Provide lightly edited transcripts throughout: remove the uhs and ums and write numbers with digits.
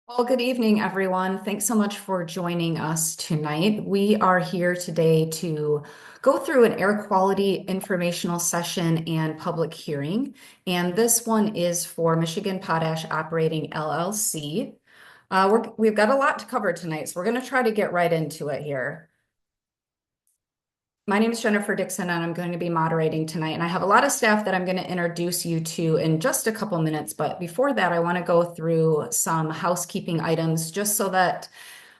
Well, good evening, everyone. Thanks so much for joining us tonight. We are here today to go through an air quality informational session and public hearing. And this one is for Michigan Potash Operating LLC. We've got a lot to cover tonight, so we're going to try to get right into it here. My name is Jennifer Dixon, and I'm going to be moderating tonight. And I have a lot of staff that I'm going to introduce you to in just a couple minutes. But before that, I want to go through some housekeeping items just so that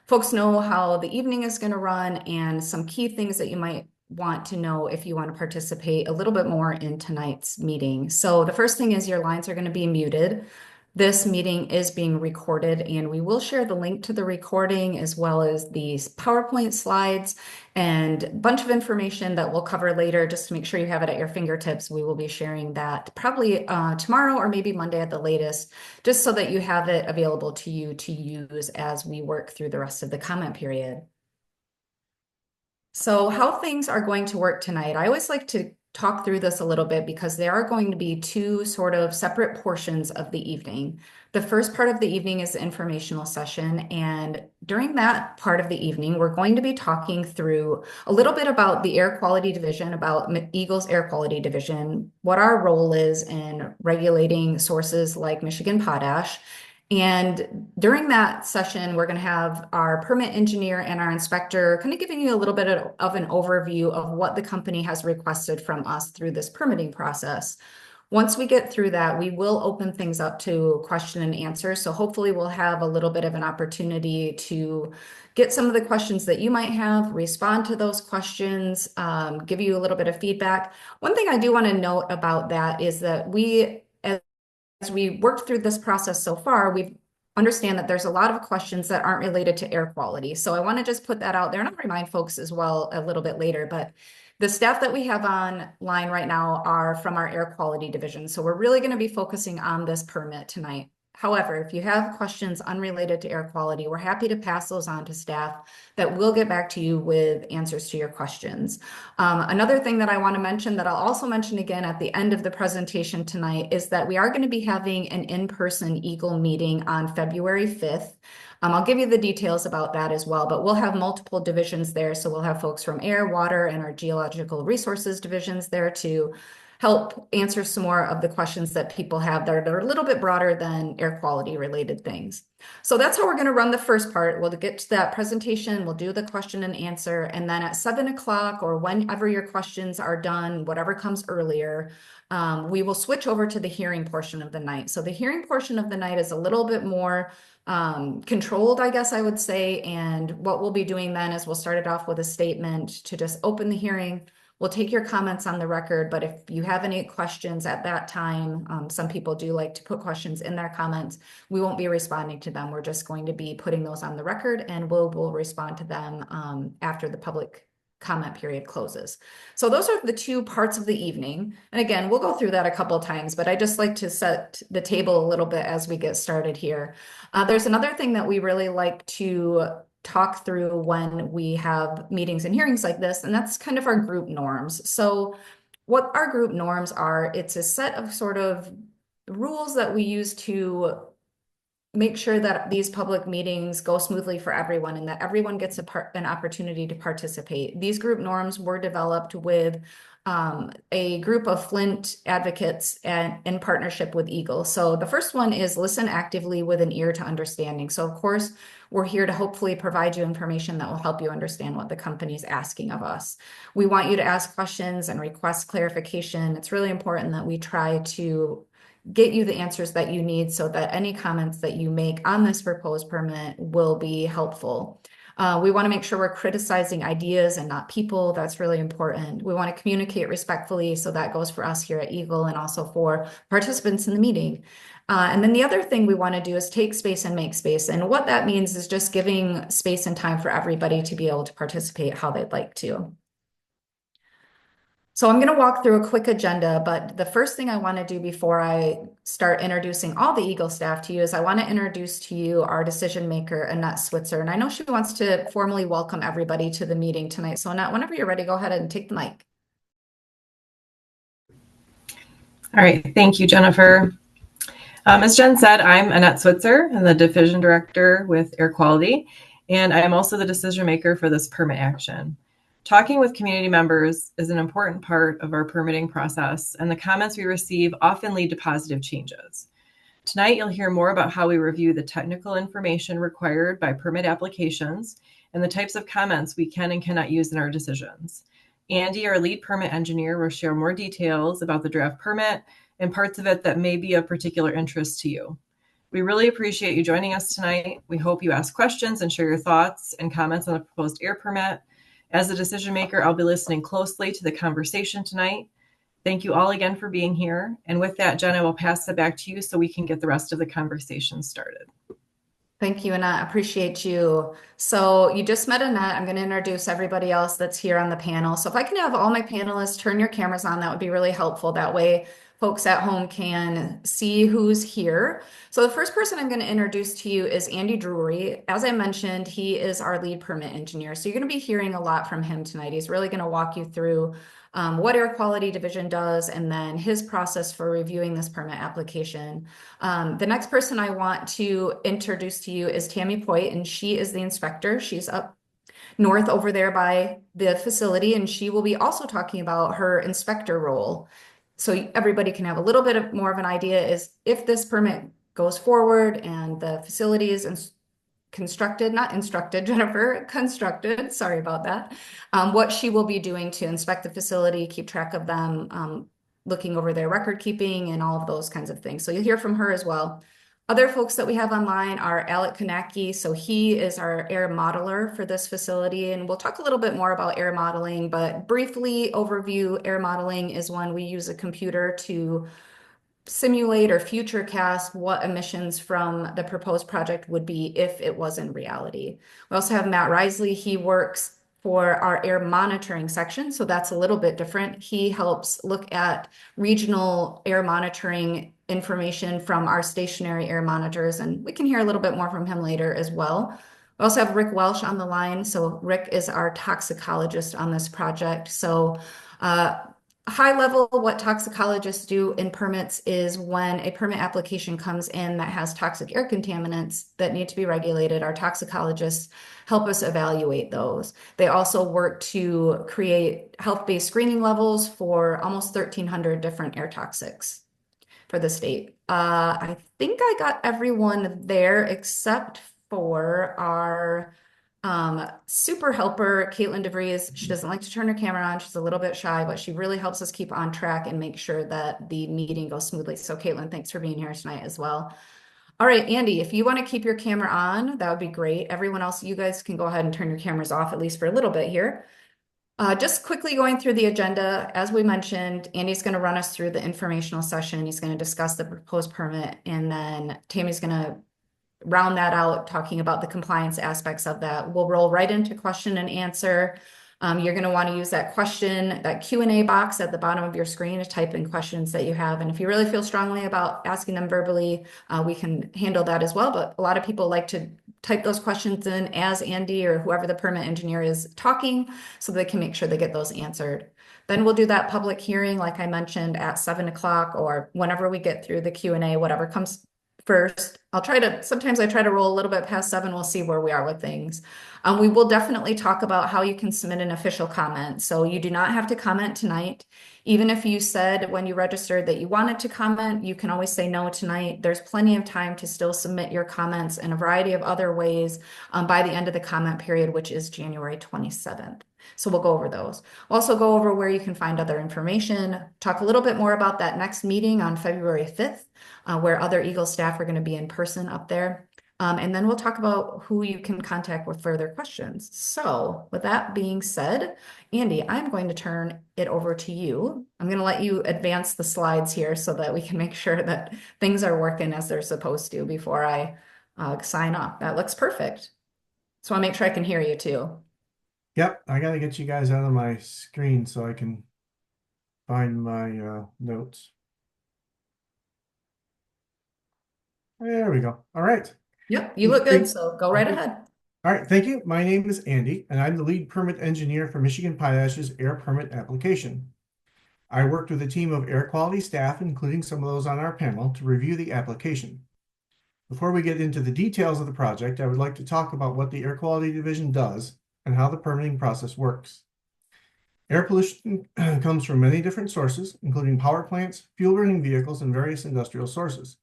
folks know how the evening is going to run and some key things that you might want to know if you want to participate a little bit more in tonight's meeting. So the first thing is your lines are going to be muted. This meeting is being recorded, and we will share the link to the recording as well as these PowerPoint slides and a bunch of information that we'll cover later just to make sure you have it at your fingertips. We will be sharing that probably tomorrow or maybe Monday at the latest, just so that you have it available to you to use as we work through the rest of the comment period. So how things are going to work tonight, I always like to talk through this a little bit because there are going to be two sort of separate portions of the evening. The first part of the evening is the informational session, and during that part of the evening, we're going to be talking through a little bit about the air quality division, about EGLE's air quality division, what our role is in regulating sources like Michigan Potash. And during that session, we're going to have our permit engineer and our inspector kind of giving you a little bit of an overview of what the company has requested from us through this permitting process. Once we get through that, we will open things up to question and answer. So hopefully we'll have a little bit of an opportunity to get some of the questions that you might have, respond to those questions, give you a little bit of feedback. One thing I do want to note about that is that as we worked through this process so far, we understand that there's a lot of questions that aren't related to air quality. So I want to just put that out there and I'll remind folks as well a little bit later, but the staff that we have online right now are from our air quality division. So we're really going to be focusing on this permit tonight. However, if you have questions unrelated to air quality, we're happy to pass those on to staff that will get back to you with answers to your questions. Another thing that I want to mention that I'll also mention again at the end of the presentation tonight is that we are going to be having an in-person EGLE meeting on February 5th. I'll give you the details about that as well, but we'll have multiple divisions there. So we'll have folks from air, water, and our geological resources divisions there to help answer some more of the questions that people have that are a little bit broader than air quality related things. So that's how we're going to run the first part. We'll get to that presentation, we'll do the question and answer, and then at 7 o'clock or whenever your questions are done, whatever comes earlier, we will switch over to the hearing portion of the night. So the hearing portion of the night is a little bit more controlled, I guess I would say. And what we'll be doing then is we'll start it off with a statement to just open the hearing. We'll take your comments on the record, but if you have any questions at that time, some people do like to put questions in their comments. We won't be responding to them. We're just going to be putting those on the record, and we'll respond to them after the public comment period closes. So those are the two parts of the evening. And again, we'll go through that a couple of times, but I just like to set the table a little bit as we get started here. There's another thing that we really like to talk through when we have meetings and hearings like this, and that's kind of our group norms. So what our group norms are, it's a set of sort of rules that we use to make sure that these public meetings go smoothly for everyone and that everyone gets an opportunity to participate. These group norms were developed with a group of Flint advocates in partnership with EGLE. So the first one is listen actively with an ear to understanding. So of course, we're here to hopefully provide you information that will help you understand what the company is asking of us. We want you to ask questions and request clarification. It's really important that we try to get you the answers that you need so that any comments that you make on this proposed permit will be helpful. We want to make sure we're criticizing ideas and not people. That's really important. We want to communicate respectfully. So that goes for us here at EGLE and also for participants in the meeting. And then the other thing we want to do is take space and make space. And what that means is just giving space and time for everybody to be able to participate how they'd like to. So I'm going to walk through a quick agenda, but the first thing I want to do before I start introducing all the EGLE staff to you is I want to introduce to you our decision maker, Annette Switzer. And I know she wants to formally welcome everybody to the meeting tonight. So Annette, whenever you're ready, go ahead and take the mic. All right, thank you, Jennifer. As Jen said, I'm Annette Switzer. I'm the division director with air quality, and I am also the decision maker for this permit action. Talking with community members is an important part of our permitting process, and the comments we receive often lead to positive changes. Tonight, you'll hear more about how we review the technical information required by permit applications and the types of comments we can and cannot use in our decisions. Andy, our lead permit engineer, will share more details about the draft permit and parts of it that may be of particular interest to you. We really appreciate you joining us tonight. We hope you ask questions and share your thoughts and comments on the proposed air permit. As a decision maker, I'll be listening closely to the conversation tonight. Thank you all again for being here. And with that, Jen, I will pass it back to you so we can get the rest of the conversation started. Thank you, Annette. I appreciate you. So you just met Annette. I'm going to introduce everybody else that's here on the panel. So if I can have all my panelists turn your cameras on, that would be really helpful. That way folks at home can see who's here. So the first person I'm going to introduce to you is Andy Drury. As I mentioned, he is our lead permit engineer. So you're going to be hearing a lot from him tonight. He's really going to walk you through what Air Quality Division does and then his process for reviewing this permit application. The next person I want to introduce to you is Tammy Poit, and she is the inspector. She's up north over there by the facility, and she will be also talking about her inspector role. So everybody can have a little bit of more of an idea is if this permit goes forward and the facility is constructed, not instructed, Jennifer, constructed, sorry about that, what she will be doing to inspect the facility, keep track of them, looking over their record keeping and all of those kinds of things. So you'll hear from her as well. Other folks that we have online are Alec Kanacki. So he is our air modeler for this facility. And we'll talk a little bit more about air modeling, but briefly overview, air modeling is when we use a computer to simulate or future cast what emissions from the proposed project would be if it was in reality. We also have Matt Risley. He works for our air monitoring section, so that's a little bit different. He helps look at regional air monitoring information from our stationary air monitors, and we can hear a little bit more from him later as well. We also have Rick Welsh on the line. So Rick is our toxicologist on this project. So high level, what toxicologists do in permits is when a permit application comes in that has toxic air contaminants that need to be regulated, our toxicologists help us evaluate those. They also work to create health-based screening levels for almost 1,300 different air toxics for the state. I think I got everyone there except for our super helper, Caitlin DeVries. She doesn't like to turn her camera on. She's a little bit shy, but she really helps us keep on track and make sure that the meeting goes smoothly. So Caitlin, thanks for being here tonight as well. All right, Andy, if you want to keep your camera on, that would be great. Everyone else, you guys can go ahead and turn your cameras off, at least for a little bit here. Just quickly going through the agenda, as we mentioned, Andy's going to run us through the informational session. He's going to discuss the proposed permit, and then Tammy's going to round that out, talking about the compliance aspects of that. We'll roll right into question and answer. You're going to want to use that question, that Q&A box at the bottom of your screen to type in questions that you have. And if you really feel strongly about asking them verbally, we can handle that as well. But a lot of people like to type those questions in as Andy or whoever the permit engineer is talking so they can make sure they get those answered. Then we'll do that public hearing, like I mentioned, at 7 o'clock or whenever we get through the Q&A, whatever comes first. Sometimes I try to roll a little bit past 7. We'll see where we are with things. We will definitely talk about how you can submit an official comment. So you do not have to comment tonight. Even if you said when you registered that you wanted to comment, you can always say no tonight. There's plenty of time to still submit your comments in a variety of other ways by the end of the comment period, which is January 27th. So we'll go over those. We'll also go over where you can find other information, talk a little bit more about that next meeting on February 5th, where other EGLE staff are going to be in person up there. And then we'll talk about who you can contact with further questions. So with that being said, Andy, I'm going to turn it over to you. I'm going to let you advance the slides here so that we can make sure that things are working as they're supposed to before I sign off. That looks perfect. So I'll make sure I can hear you too. Yep, I gotta get you guys out of my screen so I can find my notes. There we go. All right. Yep, you look good, so go right ahead. All right, thank you. My name is Andy, and I'm the lead permit engineer for Michigan Potash's air permit application. I worked with a team of air quality staff, including some of those on our panel, to review the application. Before we get into the details of the project, I would like to talk about what the Air Quality Division does and how the permitting process works. Air pollution comes from many different sources, including power plants, fuel-burning vehicles, and various industrial sources.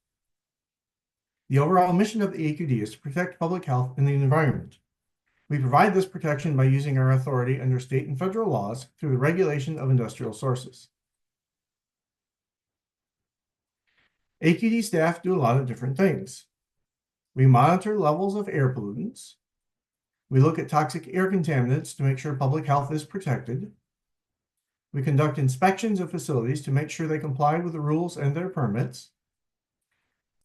The overall mission of the AQD is to protect public health and the environment. We provide this protection by using our authority under state and federal laws through the regulation of industrial sources. AQD staff do a lot of different things. We monitor levels of air pollutants. We look at toxic air contaminants to make sure public health is protected. We conduct inspections of facilities to make sure they comply with the rules and their permits.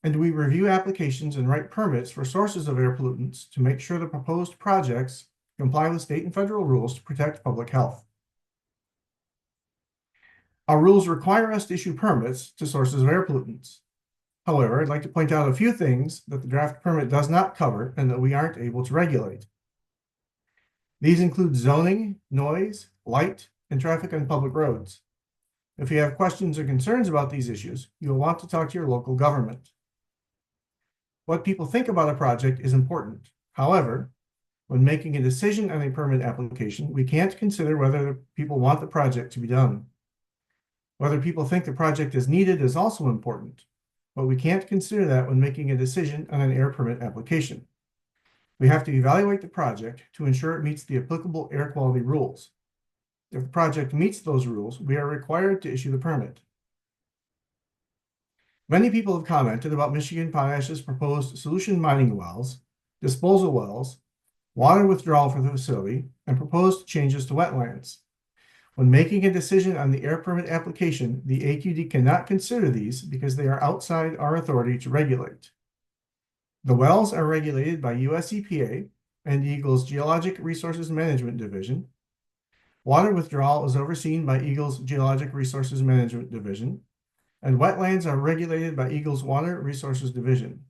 And we review applications and write permits for sources of air pollutants to make sure the proposed projects comply with state and federal rules to protect public health. Our rules require us to issue permits to sources of air pollutants. However, I'd like to point out a few things that the draft permit does not cover and that we aren't able to regulate. These include zoning, noise, light, and traffic on public roads. If you have questions or concerns about these issues, you'll want to talk to your local government. What people think about a project is important. However, when making a decision on a permit application, we can't consider whether people want the project to be done. Whether people think the project is needed is also important, but we can't consider that when making a decision on an air permit application. We have to evaluate the project to ensure it meets the applicable air quality rules. If the project meets those rules, we are required to issue the permit. Many people have commented about Michigan Potash's proposed solution mining wells, disposal wells, water withdrawal for the facility, and proposed changes to wetlands. When making a decision on the air permit application, the AQD cannot consider these because they are outside our authority to regulate. The wells are regulated by US EPA and EGLE's Geologic Resources Management Division. Water withdrawal is overseen by EGLE's Geologic Resources Management Division, and wetlands are regulated by EGLE's Water Resources Division.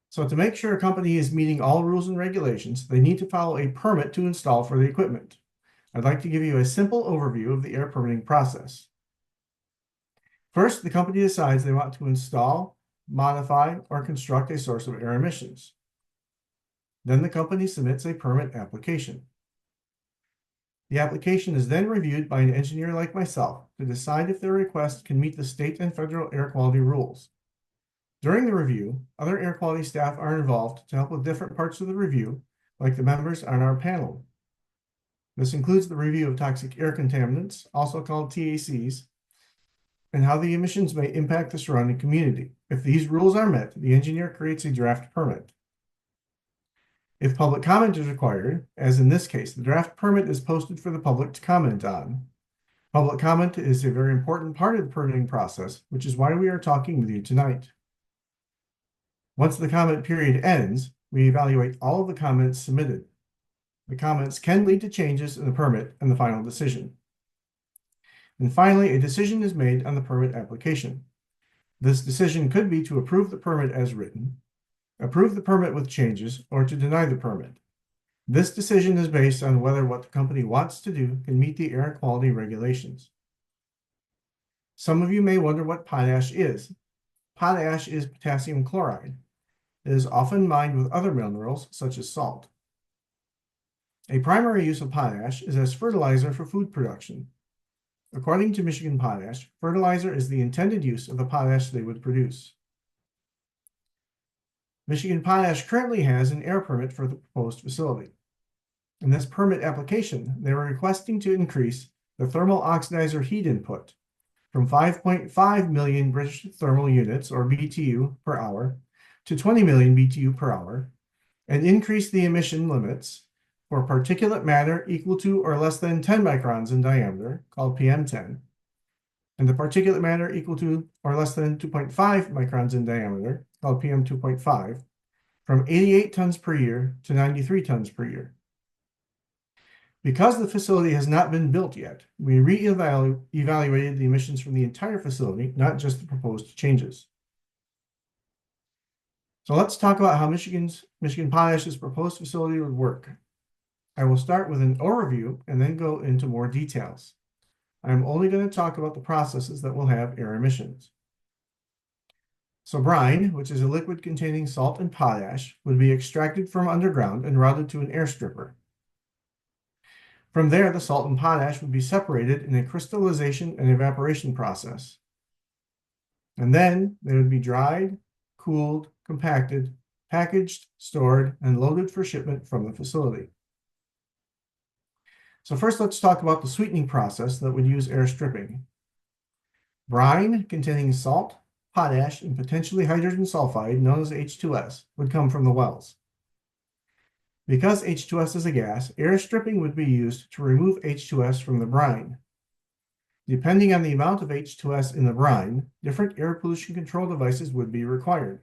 So to make sure a company is meeting all rules and regulations, they need to follow a permit to install for the equipment. I'd like to give you a simple overview of the air permitting process. First, the company decides they want to install, modify, or construct a source of air emissions. Then the company submits a permit application. The application is then reviewed by an engineer like myself to decide if their request can meet the state and federal air quality rules. During the review, other air quality staff are involved to help with different parts of the review, like the members on our panel. This includes the review of toxic air contaminants, also called TACs, and how the emissions may impact the surrounding community. If these rules are met, the engineer creates a draft permit. If public comment is required, as in this case, the draft permit is posted for the public to comment on. Public comment is a very important part of the permitting process, which is why we are talking with you tonight. Once the comment period ends, we evaluate all of the comments submitted. The comments can lead to changes in the permit and the final decision. And finally, a decision is made on the permit application. This decision could be to approve the permit as written, approve the permit with changes, or to deny the permit. This decision is based on whether what the company wants to do can meet the air quality regulations. Some of you may wonder what potash is. Potash is potassium chloride. It is often mined with other minerals, such as salt. A primary use of potash is as fertilizer for food production. According to Michigan Potash, fertilizer is the intended use of the potash they would produce. Michigan Potash currently has an air permit for the proposed facility. In this permit application, they are requesting to increase the thermal oxidizer heat input from 5.5 million British thermal units, or BTU, per hour to 20 million BTU per hour, and increase the emission limits for particulate matter equal to or less than 10 microns in diameter, called PM10, and the particulate matter equal to or less than 2.5 microns in diameter, called PM2.5, from 88 tons per year to 93 tons per year. Because the facility has not been built yet, we evaluated the emissions from the entire facility, not just the proposed changes. So let's talk about how Michigan Potash's proposed facility would work. I will start with an overview and then go into more details. I'm only going to talk about the processes that will have air emissions. So brine, which is a liquid containing salt and potash, would be extracted from underground and routed to an air stripper. From there, the salt and potash would be separated in a crystallization and evaporation process. And then they would be dried, cooled, compacted, packaged, stored, and loaded for shipment from the facility. So first, let's talk about the sweetening process that would use air stripping. Brine containing salt, potash, and potentially hydrogen sulfide, known as H2S, would come from the wells. Because H2S is a gas, air stripping would be used to remove H2S from the brine. Depending on the amount of H2S in the brine, different air pollution control devices would be required.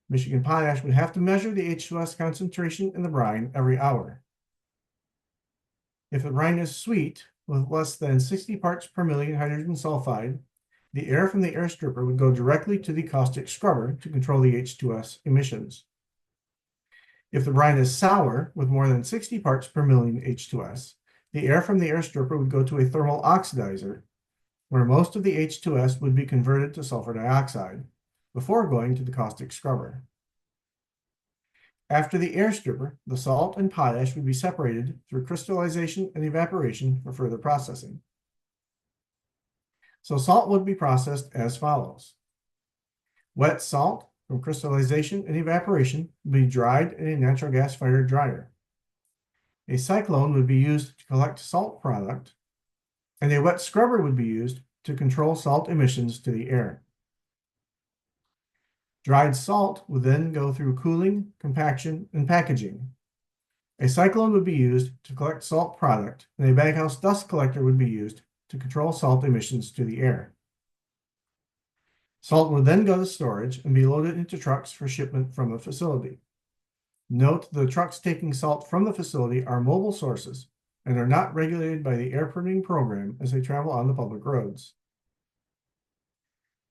Michigan Potash would have to measure the H2S concentration in the brine every hour. If the brine is sweet, with less than 60 parts per million hydrogen sulfide, the air from the air stripper would go directly to the caustic scrubber to control the H2S emissions. If the brine is sour, with more than 60 parts per million H2S, the air from the air stripper would go to a thermal oxidizer, where most of the H2S would be converted to sulfur dioxide, before going to the caustic scrubber. After the air stripper, the salt and potash would be separated through crystallization and evaporation for further processing. So salt would be processed as follows. Wet salt from crystallization and evaporation would be dried in a natural gas-fired dryer. A cyclone would be used to collect salt product, and a wet scrubber would be used to control salt emissions to the air. Dried salt would then go through cooling, compaction, and packaging. A cyclone would be used to collect salt product, and a baghouse dust collector would be used to control salt emissions to the air. Salt would then go to storage and be loaded into trucks for shipment from the facility. Note the trucks taking salt from the facility are mobile sources and are not regulated by the air permitting program as they travel on the public roads.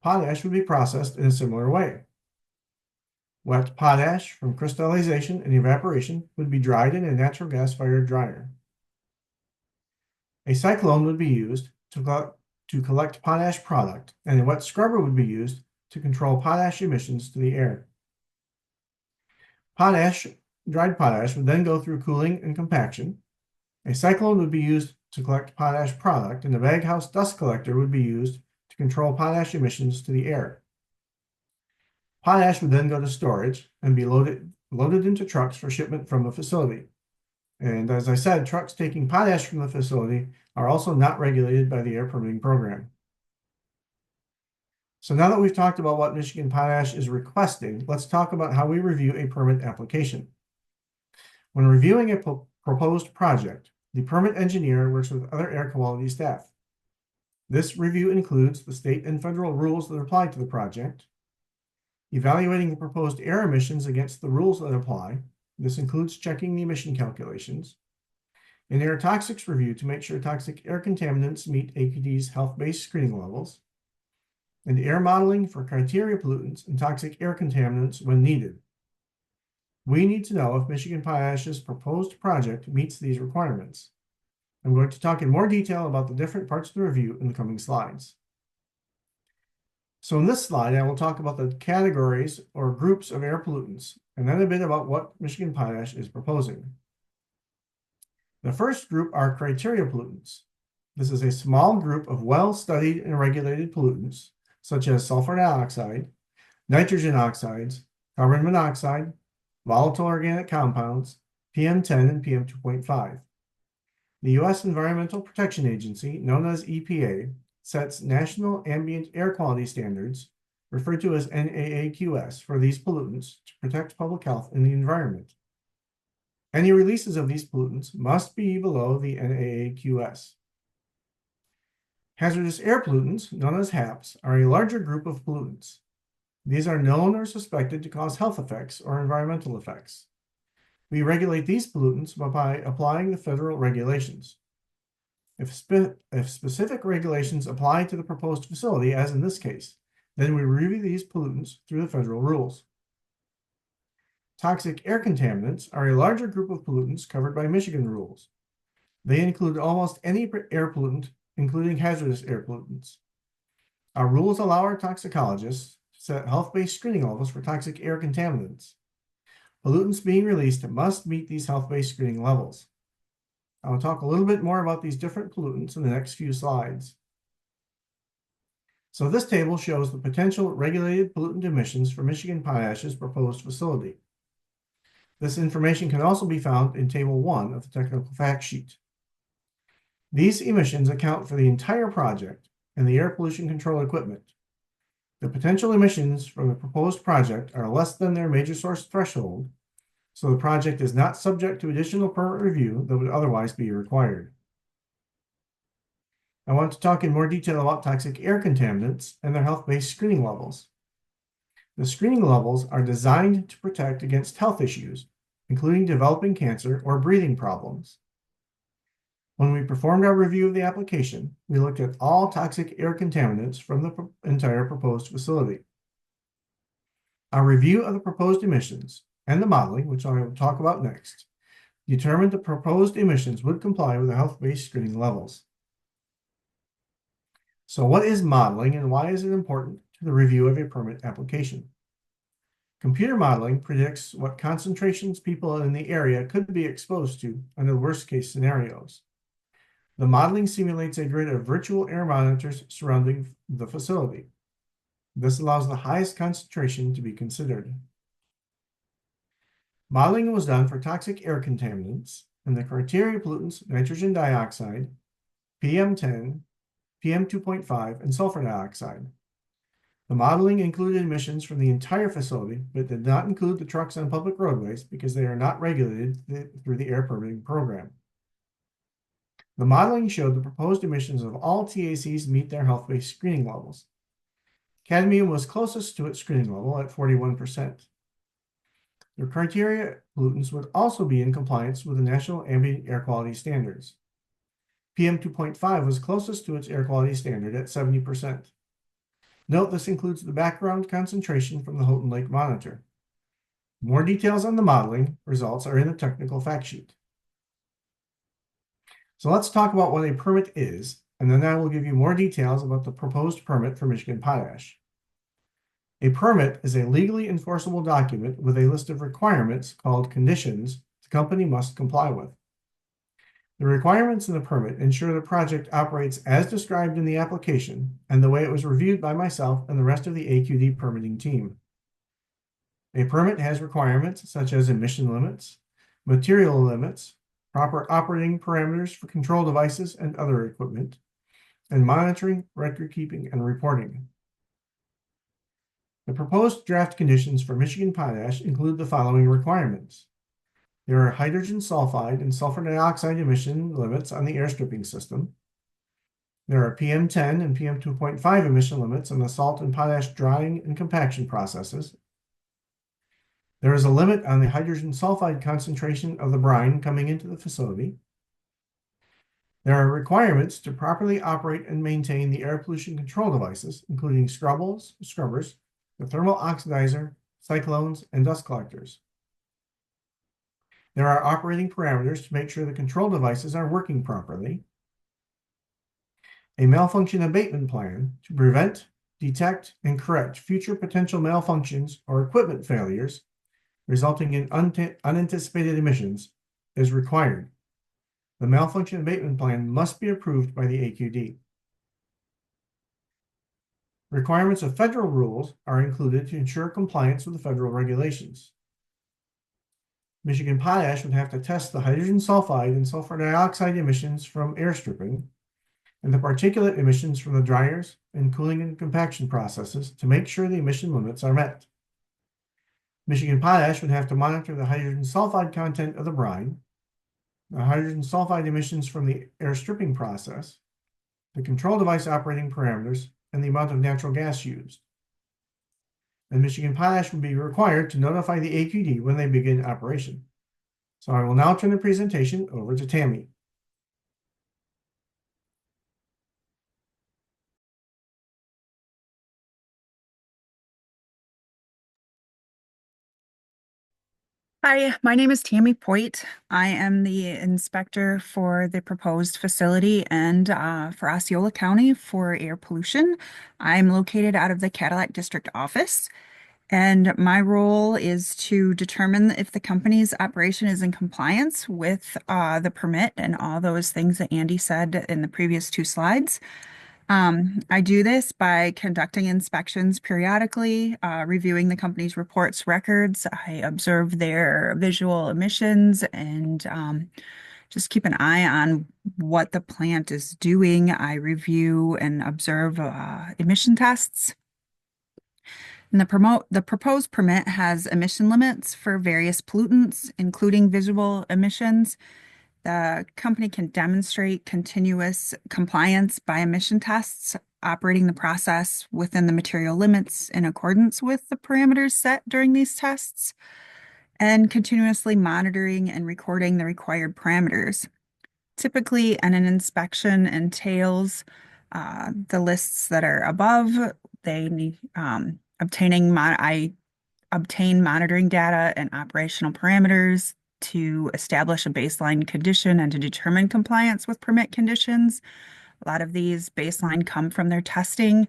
Potash would be processed in a similar way. Wet potash from crystallization and evaporation would be dried in a natural gas-fired dryer. A cyclone would be used to collect potash product, and a wet scrubber would be used to control potash emissions to the air. Dried potash would then go through cooling and compaction. A cyclone would be used to collect potash product, and a baghouse dust collector would be used to control potash emissions to the air. Potash would then go to storage and be loaded into trucks for shipment from the facility. And as I said, trucks taking potash from the facility are also not regulated by the air permitting program. So now that we've talked about what Michigan Potash is requesting, let's talk about how we review a permit application. When reviewing a proposed project, the permit engineer works with other air quality staff. This review includes the state and federal rules that apply to the project, evaluating the proposed air emissions against the rules that apply. This includes checking the emission calculations, an air toxics review to make sure toxic air contaminants meet AQD's health-based screening levels, and air modeling for criteria pollutants and toxic air contaminants when needed. We need to know if Michigan Potash's proposed project meets these requirements. I'm going to talk in more detail about the different parts of the review in the coming slides. So in this slide, I will talk about the categories or groups of air pollutants, and then a bit about what Michigan Potash is proposing. The first group are criteria pollutants. This is a small group of well-studied and regulated pollutants, such as sulfur dioxide, nitrogen oxides, carbon monoxide, volatile organic compounds, PM10 and PM2.5. The U.S. Environmental Protection Agency, known as EPA, sets national ambient air quality standards, referred to as NAAQS, for these pollutants to protect public health and the environment. Any releases of these pollutants must be below the NAAQS. Hazardous air pollutants, known as HAPs, are a larger group of pollutants. These are known or suspected to cause health effects or environmental effects. We regulate these pollutants by applying the federal regulations. If specific regulations apply to the proposed facility, as in this case, then we review these pollutants through the federal rules. Toxic air contaminants are a larger group of pollutants covered by Michigan rules. They include almost any air pollutant including hazardous air pollutants. Our rules allow our toxicologists to set health-based screening levels for toxic air contaminants. Pollutants being released must meet these health-based screening levels. I will talk a little bit more about these different pollutants in the next few slides. So this table shows the potential regulated pollutant emissions for Michigan Potash's proposed facility. This information can also be found in Table 1 of the technical fact sheet. These emissions account for the entire project and the air pollution control equipment. The potential emissions from the proposed project are less than their major source threshold, so the project is not subject to additional permit review that would otherwise be required. I want to talk in more detail about toxic air contaminants and their health-based screening levels. The screening levels are designed to protect against health issues, including developing cancer or breathing problems. When we performed our review of the application, we looked at all toxic air contaminants from the entire proposed facility. Our review of the proposed emissions and the modeling, which I will talk about next, determined the proposed emissions would comply with the health-based screening levels. So what is modeling and why is it important to the review of a permit application? Computer modeling predicts what concentrations people in the area could be exposed to under worst-case scenarios. The modeling simulates a grid of virtual air monitors surrounding the facility. This allows the highest concentration to be considered. Modeling was done for toxic air contaminants and the criteria pollutants nitrogen dioxide, PM10, PM2.5, and sulfur dioxide. The modeling included emissions from the entire facility, but did not include the trucks on public roadways because they are not regulated through the air permitting program. The modeling showed the proposed emissions of all TACs meet their health-based screening levels. Cadmium was closest to its screening level at 41%. The criteria pollutants would also be in compliance with the National Ambient Air Quality Standards. PM2.5 was closest to its air quality standard at 70%. Note this includes the background concentration from the Houghton Lake monitor. More details on the modeling results are in the technical fact sheet. So let's talk about what a permit is, and then I will give you more details about the proposed permit for Michigan Potash. A permit is a legally enforceable document with a list of requirements called conditions the company must comply with. The requirements in the permit ensure the project operates as described in the application and the way it was reviewed by myself and the rest of the AQD permitting team. A permit has requirements such as emission limits, material limits, proper operating parameters for control devices and other equipment, and monitoring, record keeping, and reporting. The proposed draft conditions for Michigan Potash include the following requirements. There are hydrogen sulfide and sulfur dioxide emission limits on the air stripping system. There are PM10 and PM2.5 emission limits on the salt and potash drying and compaction processes. There is a limit on the hydrogen sulfide concentration of the brine coming into the facility. There are requirements to properly operate and maintain the air pollution control devices, including scrubbers, the thermal oxidizer, cyclones, and dust collectors. There are operating parameters to make sure the control devices are working properly. A malfunction abatement plan to prevent, detect, and correct future potential malfunctions or equipment failures resulting in unanticipated emissions is required. The malfunction abatement plan must be approved by the AQD. Requirements of federal rules are included to ensure compliance with the federal regulations. Michigan Potash would have to test the hydrogen sulfide and sulfur dioxide emissions from air stripping and the particulate emissions from the dryers and cooling and compaction processes to make sure the emission limits are met. Michigan Potash would have to monitor the hydrogen sulfide content of the brine, the hydrogen sulfide emissions from the air stripping process, the control device operating parameters, and the amount of natural gas used. And Michigan Potash would be required to notify the AQD when they begin operation. So I will now turn the presentation over to Tammy. Hi, Hi, my name is Tammy Poit. I am the inspector for the proposed facility and for Osceola County for air pollution. I'm located out of the Cadillac District office, and my role is to determine if the company's operation is in compliance with the permit and all those things that Andy said in the previous two slides. I do this by conducting inspections periodically, reviewing the company's reports, records. I observe their visual emissions and just keep an eye on what the plant is doing. I review and observe emission tests. And the proposed permit has emission limits for various pollutants, including visual emissions. The company can demonstrate continuous compliance by emission tests, operating the process within the material limits in accordance with the parameters set during these tests, and continuously monitoring and recording the required parameters. Typically, an inspection entails the lists that are above. They need I obtain monitoring data and operational parameters to establish a baseline condition and to determine compliance with permit conditions. A lot of these baseline come from their testing.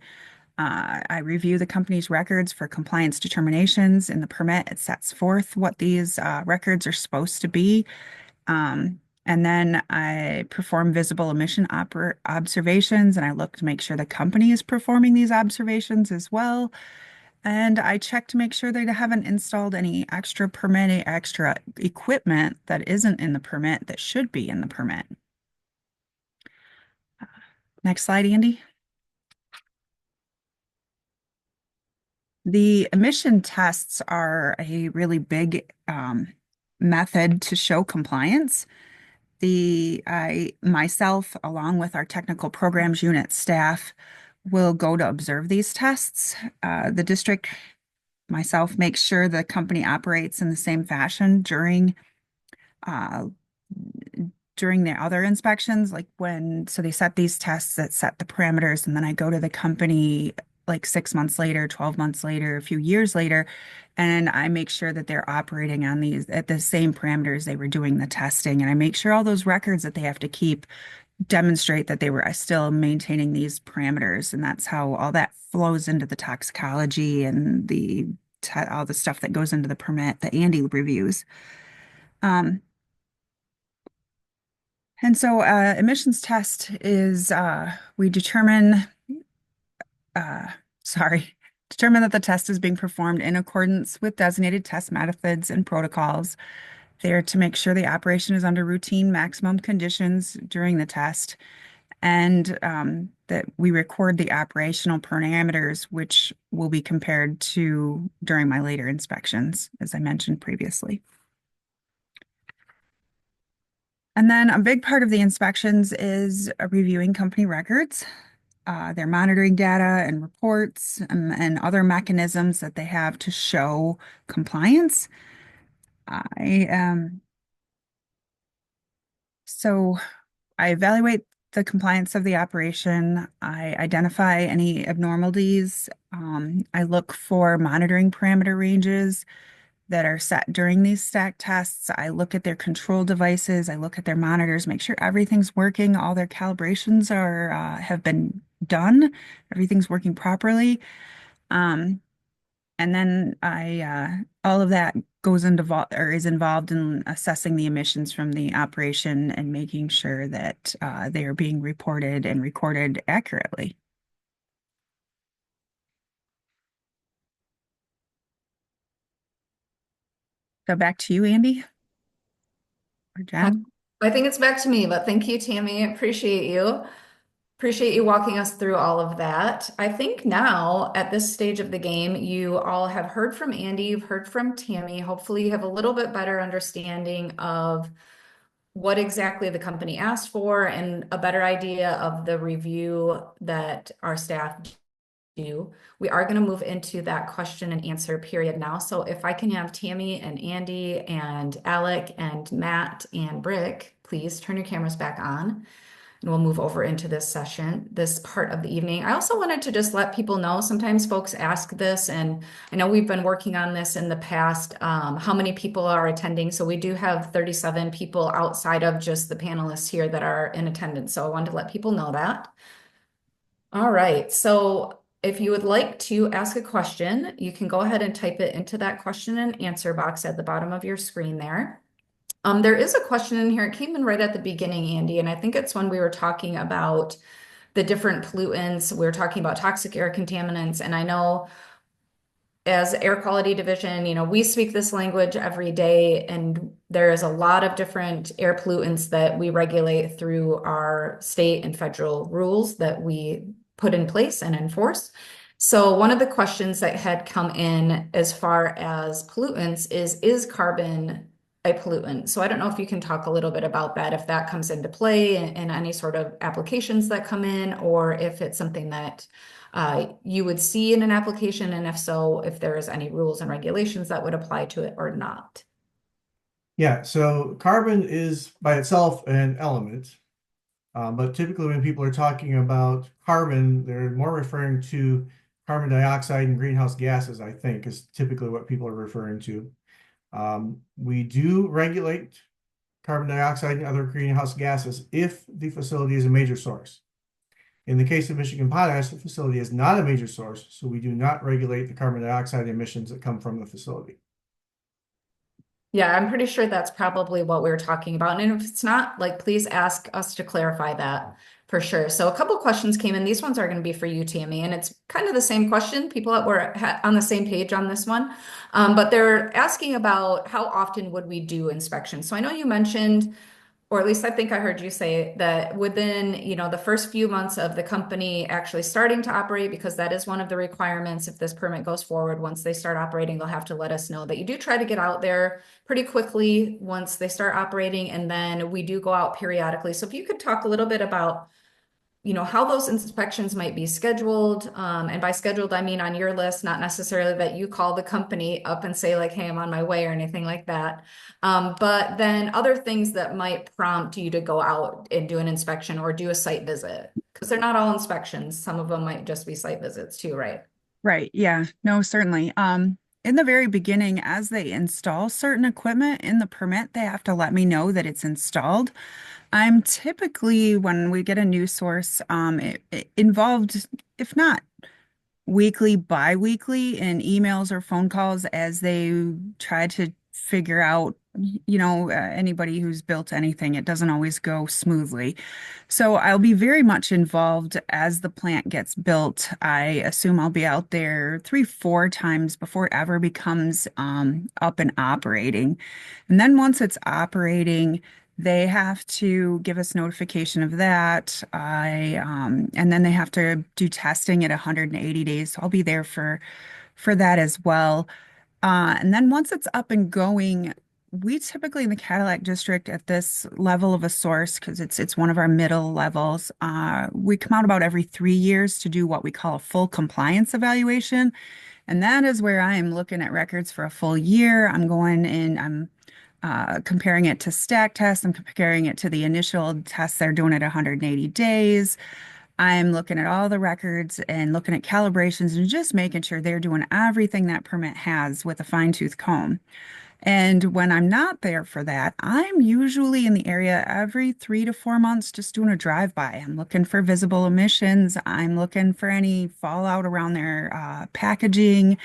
I review the company's records for compliance determinations. In the permit, it sets forth what these records are supposed to be. And then I perform visible emission observations, and I look to make sure the company is performing these observations as well. And I check to make sure they haven't installed any extra equipment that isn't in the permit that should be in the permit. Next slide, Andy. The emission tests are a really big method to show compliance. Myself, along with our technical programs unit staff, will go to observe these tests. The district, myself, makes sure the company operates in the same fashion uh, during their other inspections, so they set these tests that set the parameters, and then I go to the company like 6 months later, 12 months later, a few years later, and I make sure that they're operating on these at the same parameters they were doing the testing. And I make sure all those records that they have to keep demonstrate that they were still maintaining these parameters. And that's how all that flows into the toxicology and all the stuff that goes into the permit that Andy reviews. And so emissions test is we determine determine that the test is being performed in accordance with designated test methods and protocols. They're to make sure the operation is under routine maximum conditions during the test, and that we record the operational parameters, which will be compared to during my later inspections, as I mentioned previously. And then a big part of the inspections is reviewing company records, their monitoring data and reports, and other mechanisms that they have to show compliance. So I evaluate the compliance of the operation. I identify any abnormalities. I look for monitoring parameter ranges that are set during these stack tests. I look at their control devices. I look at their monitors, make sure everything's working. All their calibrations have been done. Everything's working properly. And then all of that goes into or is involved in assessing the emissions from the operation and making sure that they are being reported and recorded accurately. So back to you, Andy or Jen. I think it's back to me, but thank you, Tammy. Appreciate you. Appreciate you walking us through all of that. I think now, at this stage of the game, you all have heard from Andy, you've heard from Tammy. Hopefully, you have a little bit better understanding of what exactly the company asked for and a better idea of the review that our staff do. We are going to move into that question and answer period now. So if I can have Tammy and Andy and Alec and Matt and Brick, please turn your cameras back on. and we'll move over into this part of the evening. I also wanted to just let people know, sometimes folks ask this, and I know we've been working on this in the past, how many people are attending. So we do have 37 people outside of just the panelists here that are in attendance. So I wanted to let people know that. All right, so if you would like to ask a question, you can go ahead and type it into that question and answer box at the bottom of your screen there. There is a question in here. It came in right at the beginning, Andy, and I think it's when we were talking about the different pollutants. We were talking about toxic air contaminants, and I know as air quality division, we speak this language every day, and there is a lot of different air pollutants that we regulate through our state and federal rules that we put in place and enforce. So one of the questions that had come in as far as pollutants is carbon a pollutant? So I don't know if you can talk a little bit about that, if that comes into play in any sort of applications that come in, or if it's something that you would see in an application, and if so, if there is any rules and regulations that would apply to it or not. Yeah, so carbon is by itself an element, but typically when people are talking about carbon, they're more referring to carbon dioxide and greenhouse gases, I think, is typically what people are referring to. We do regulate carbon dioxide and other greenhouse gases if the facility is a major source. In the case of Michigan Potash, the facility is not a major source, so we do not regulate the carbon dioxide emissions that come from the facility. Yeah, I'm pretty sure that's probably what we were talking about. And if it's not, like, please ask us to clarify that for sure. So a couple questions came in. These ones are going to be for you, Tammy, and it's kind of the same question. People that were on the same page on this one, but they're asking about how often would we do inspections. So I know you mentioned, or at least I think I heard you say that within, the first few months of the company actually starting to operate, because that is one of the requirements. If this permit goes forward, once they start operating, they'll have to let us know that you do try to get out there pretty quickly once they start operating. And then we do go out periodically. So if you could talk a little bit about how those inspections might be scheduled. And by scheduled, I mean on your list, not necessarily that you call the company up and say like, hey, I'm on my way or anything like that. But then other things that might prompt you to go out and do an inspection or do a site visit, because they're not all inspections. Some of them might just be site visits too, right? Right. Yeah. No, certainly. In the very beginning, as they install certain equipment in the permit, they have to let me know that it's installed. I'm typically, when we get a new source, involved, if not weekly, bi-weekly in emails or phone calls as they try to figure out, anybody who's built anything, it doesn't always go smoothly. So I'll be very much involved as the plant gets built. I assume I'll be out there 3, 4 times before it ever becomes up and operating. And then once it's operating, they have to give us notification of that. And then they have to do testing at 180 days. So I'll be there for that as well. And then once it's up and going, we typically in the Cadillac district at this level of a source, because it's one of our middle levels, we come out about every 3 years to do what we call a full compliance evaluation. And that is where I am looking at records for a full year. I'm going in, I'm comparing it to stack tests. I'm comparing it to the initial tests they're doing at 180 days. I'm looking at all the records and looking at calibrations and just making sure they're doing everything that permit has with a fine-tooth comb. And when I'm not there for that, I'm usually in the area every 3 to 4 months just doing a drive-by. I'm looking for visible emissions. I'm looking for any fallout around their packaging,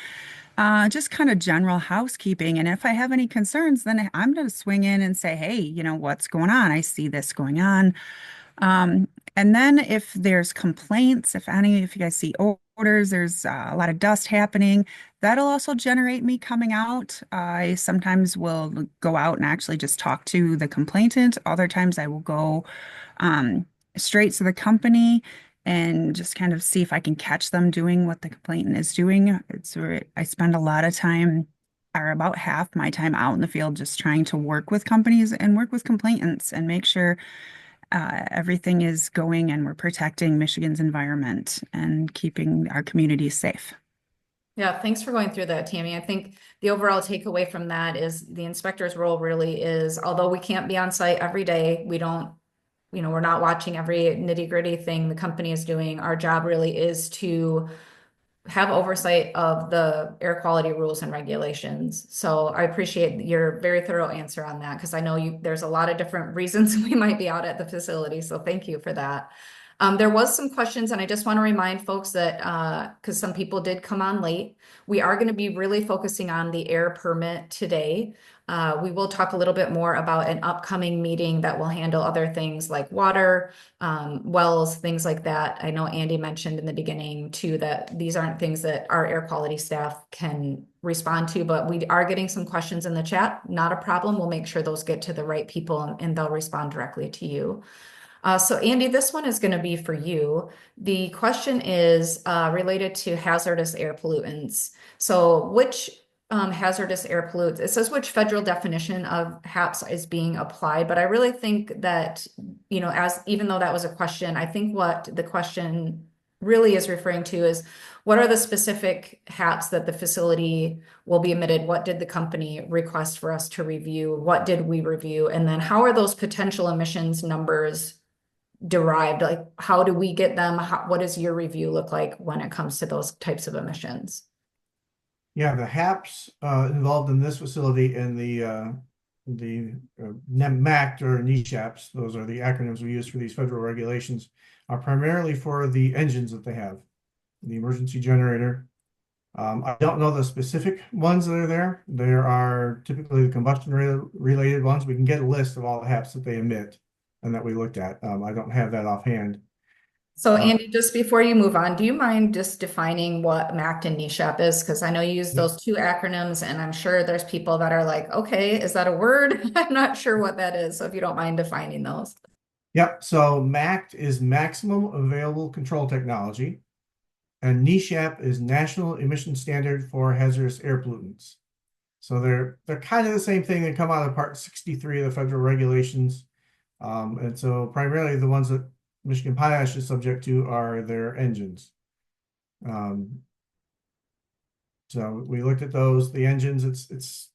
just kind of general housekeeping. And if I have any concerns, then I'm going to swing in and say, hey, what's going on? I see this going on. And then if there's complaints, if you guys see odors, there's a lot of dust happening, that'll also generate me coming out. I sometimes will go out and actually just talk to the complainant. Other times I will go um, straight to the company and just kind of see if I can catch them doing what the complainant is doing. I spend a lot of time, or about half my time out in the field, just trying to work with companies and work with complainants and make sure everything is going and we're protecting Michigan's environment and keeping our communities safe. Yeah, thanks for going through that, Tammy. I think the overall takeaway from that is the inspector's role really is, although we can't be on site every day, we we're not watching every nitty-gritty thing the company is doing. Our job really is to have oversight of the air quality rules and regulations. So I appreciate your very thorough answer on that because I know there's a lot of different reasons we might be out at the facility. So thank you for that. There was some questions, and I just want to remind folks that because some people did come on late, we are going to be really focusing on the air permit today. We will talk a little bit more about an upcoming meeting that will handle other things like water, wells, things like that. I know Andy mentioned in the beginning too that these aren't things that our air quality staff can respond to, but we are getting some questions in the chat. Not a problem. We'll make sure those get to the right people and they'll respond directly to you. So Andy, this one is going to be for you. The question is related to hazardous air pollutants. So which hazardous air pollutants, it says which federal definition of HAPS is being applied, but I really think that, even though that was a question, I think what the question really is referring to is what are the specific HAPs that the facility will be emitted? What did the company request for us to review? What did we review? And then how are those potential emissions numbers derived? Like, how do we get them? What does your review look like when it comes to those types of emissions? Yeah, the HAPs involved in this facility and the MACT or NESHAPs, those are the acronyms we use for these federal regulations, are primarily for the engines that they have, the emergency generator. I don't know the specific ones that are there. There are typically the combustion related ones. We can get a list of all the HAPs that they emit and that we looked at. I don't have that offhand. So Andy, just before you move on, do you mind just defining what MACT and NESHAP is? Because I know you use those two acronyms, and I'm sure there's people that are like, okay, is that a word? I'm not sure what that is. So if you don't mind defining those. Yep. So MACT is Maximum Available Control Technology, and NESHAP is National Emission Standard for Hazardous Air Pollutants. So they're kind of the same thing. They come out of Part 63 of the federal regulations. And so primarily the ones that Michigan Potash is subject to are their engines. So we looked at those. The engines, it's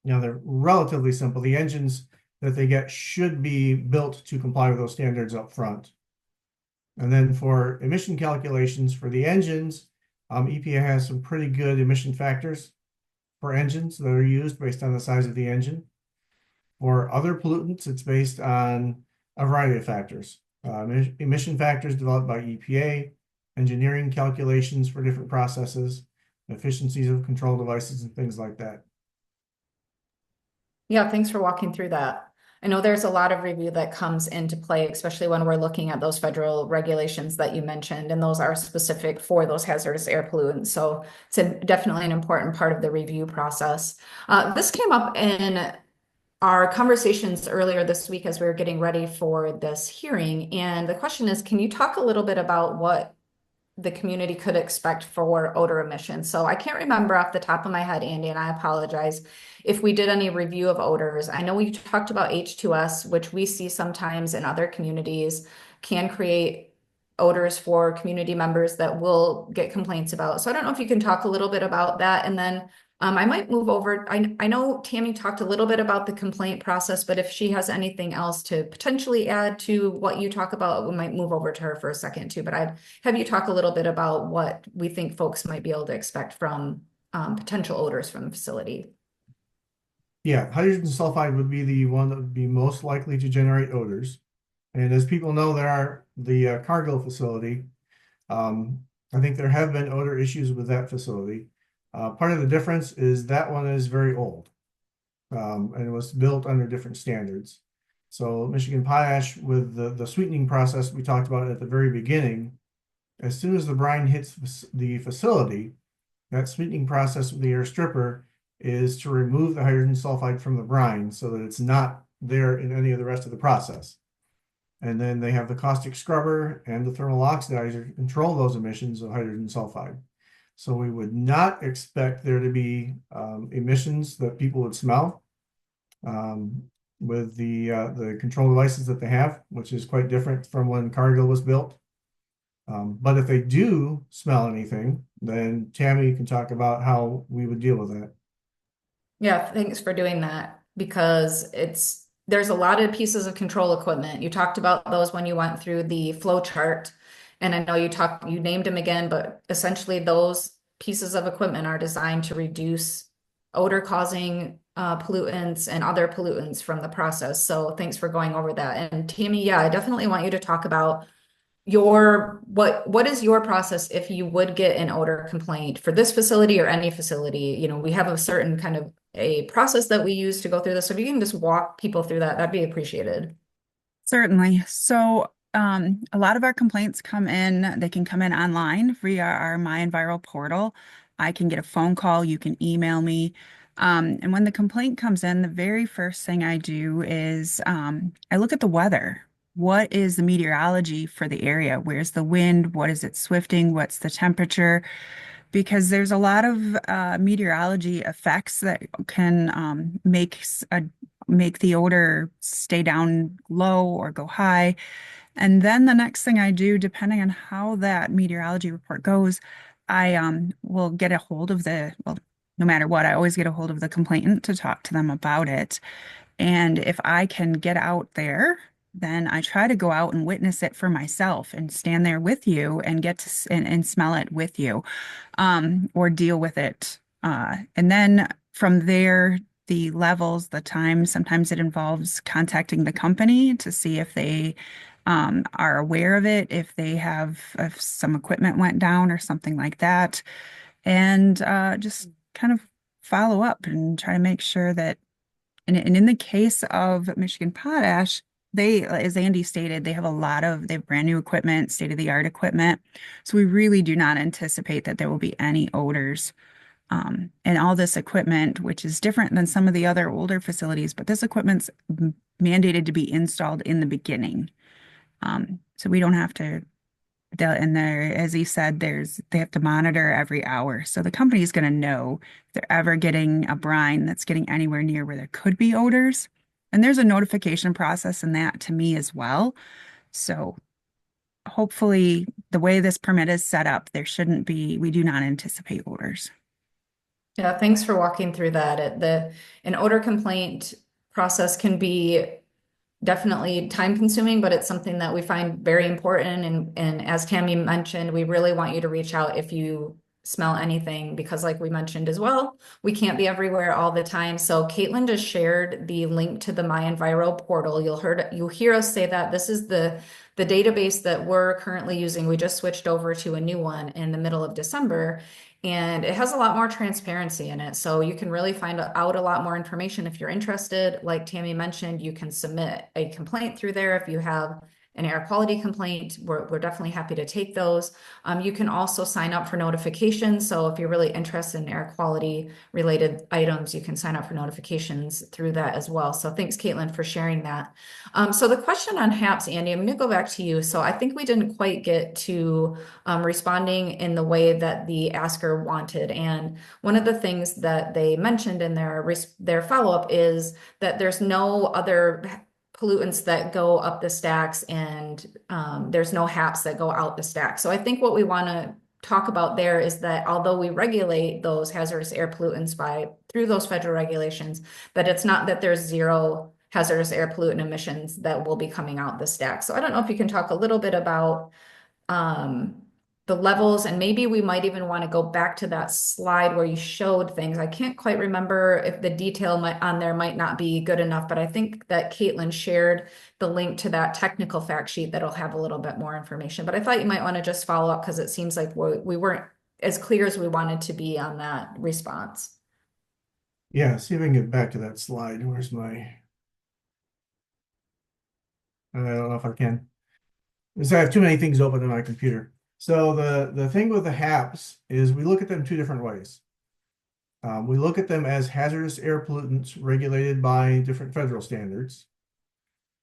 they're relatively simple. The engines that they get should be built to comply with those standards up front. And then for emission calculations for the engines, EPA has some pretty good emission factors for engines that are used based on the size of the engine. For other pollutants, it's based on a variety of factors. Emission factors developed by EPA, engineering calculations for different processes, efficiencies of control devices, and things like that. Yeah, thanks for walking through that. I know there's a lot of review that comes into play, especially when we're looking at those federal regulations that you mentioned, and those are specific for those hazardous air pollutants. So it's definitely an important part of the review process. This came up in our conversations earlier this week as we were getting ready for this hearing. And the question is, can you talk a little bit about what the community could expect for odor emissions? So I can't remember off the top of my head, Andy, and I apologize if we did any review of odors. I know we talked about H2S, which we see sometimes in other communities can create odors for community members that will get complaints about. So I don't know if you can talk a little bit about that. And then I might move over. I know Tammy talked a little bit about the complaint process, but if she has anything else to potentially add to what you talk about, we might move over to her for a second too. But I'd have you talk a little bit about what we think folks might be able to expect from potential odors from the facility. Yeah, hydrogen sulfide would be the one that would be most likely to generate odors. And as people know, there are the Cargill facility. I think there have been odor issues with that facility. Part of the difference is that one is very old, and it was built under different standards. So Michigan Potash, with the sweetening process we talked about at the very beginning, as soon as the brine hits the facility, that sweetening process with the air stripper is to remove the hydrogen sulfide from the brine so that it's not there in any of the rest of the process. And then they have the caustic scrubber and the thermal oxidizer to control those emissions of hydrogen sulfide. So we would not expect there to be emissions that people would smell with the control devices that they have, which is quite different from when Cargill was built. But if they do smell anything, then Tammy can talk about how we would deal with that. Yeah, thanks for doing that because it's there's a lot of pieces of control equipment. You talked about those when you went through the flow chart. And I know you named them again, but essentially those pieces of equipment are designed to reduce odor causing pollutants and other pollutants from the process. So thanks for going over that. And Tammy, yeah, I definitely want you to talk about what is your process if you would get an odor complaint for this facility or any facility? You know, we have a certain kind of a process that we use to go through this. So if you can just walk people through that, that'd be appreciated. Certainly. So, a lot of our complaints come in, they can come in online via our My Enviro portal. I can get a phone call, you can email me. And when the complaint comes in, the very first thing I do is I look at the weather. What is the meteorology for the area? Where's the wind? What is it swifting? What's the temperature? Because there's a lot of meteorology effects that can make the odor stay down low or go high. And then the next thing I do, depending on how that meteorology report goes, I will get a hold of well, no matter what, I always get a hold of the complainant to talk to them about it. And if I can get out there, then I try to go out and witness it for myself and stand there with you and get to and smell it with you, or deal with it. And then from there, the levels, the time, sometimes it involves contacting the company to see if they are aware of it, if some equipment went down or something like that, and just kind of follow up and try to make sure that, and in the case of Michigan Potash, they, as Andy stated, they have brand new equipment, state-of-the-art equipment. So we really do not anticipate that there will be any odors. And all this equipment, which is different than some of the other older facilities, but this equipment's mandated to be installed in the beginning. So we don't have to, and there, as he said, they have to monitor every hour. So the company is going to know if they're ever getting a brine that's getting anywhere near where there could be odors. And there's a notification process in that to me as well. So hopefully the way this permit is set up, we do not anticipate odors. Yeah, thanks for walking through that. An odor complaint process can be definitely time consuming, but it's something that we find very important. And as Tammy mentioned, we really want you to reach out if you smell anything, because like we mentioned as well, we can't be everywhere all the time. So Caitlin just shared the link to the My Enviro portal. You'll hear us say that this is the database that we're currently using. We just switched over to a new one in the middle of December. And it has a lot more transparency in it. So you can really find out a lot more information if you're interested. Like Tammy mentioned, you can submit a complaint through there if you have an air quality complaint. We're definitely happy to take those. You can also sign up for notifications. So if you're really interested in air quality related items, you can sign up for notifications through that as well. So thanks, Caitlin, for sharing that. So the question on HAPS, Andy, I'm going to go back to you. So I think we didn't quite get to responding in the way that the asker wanted. And one of the things that they mentioned in their follow-up is that there's no other pollutants that go up the stacks, and there's no HAPs that go out the stack. So I think what we want to talk about there is that although we regulate those hazardous air pollutants through those federal regulations, that it's not that there's zero hazardous air pollutant emissions that will be coming out the stack. So I don't know if you can talk a little bit about um, the levels, and maybe we might even want to go back to that slide where you showed things. I can't quite remember if the detail on there might not be good enough, but I think that Caitlin shared the link to that technical fact sheet that'll have a little bit more information. But I thought you might want to just follow up because it seems like we weren't as clear as we wanted to be on that response. Yeah, see if I can get back to that slide. Where's my, I don't know if I can. Because I have too many things open on my computer. So the thing with the HAPs is we look at them two different ways. We look at them as hazardous air pollutants regulated by different federal standards,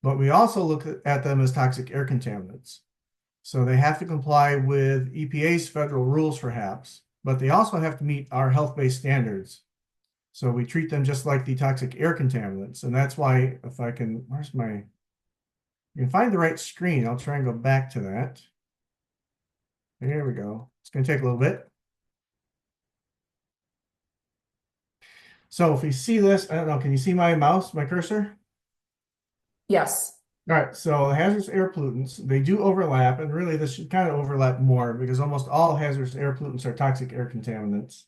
but we also look at them as toxic air contaminants. So they have to comply with EPA's federal rules for HAPs, but they also have to meet our health-based standards. So we treat them just like the toxic air contaminants. And that's why, if I can, you can find the right screen. I'll try and go back to that. There we go. It's going to take a little bit. So if we see this, I don't know, can you see my mouse, my cursor? Yes. All right, so hazardous air pollutants, they do overlap, and really this should kind of overlap more because almost all hazardous air pollutants are toxic air contaminants.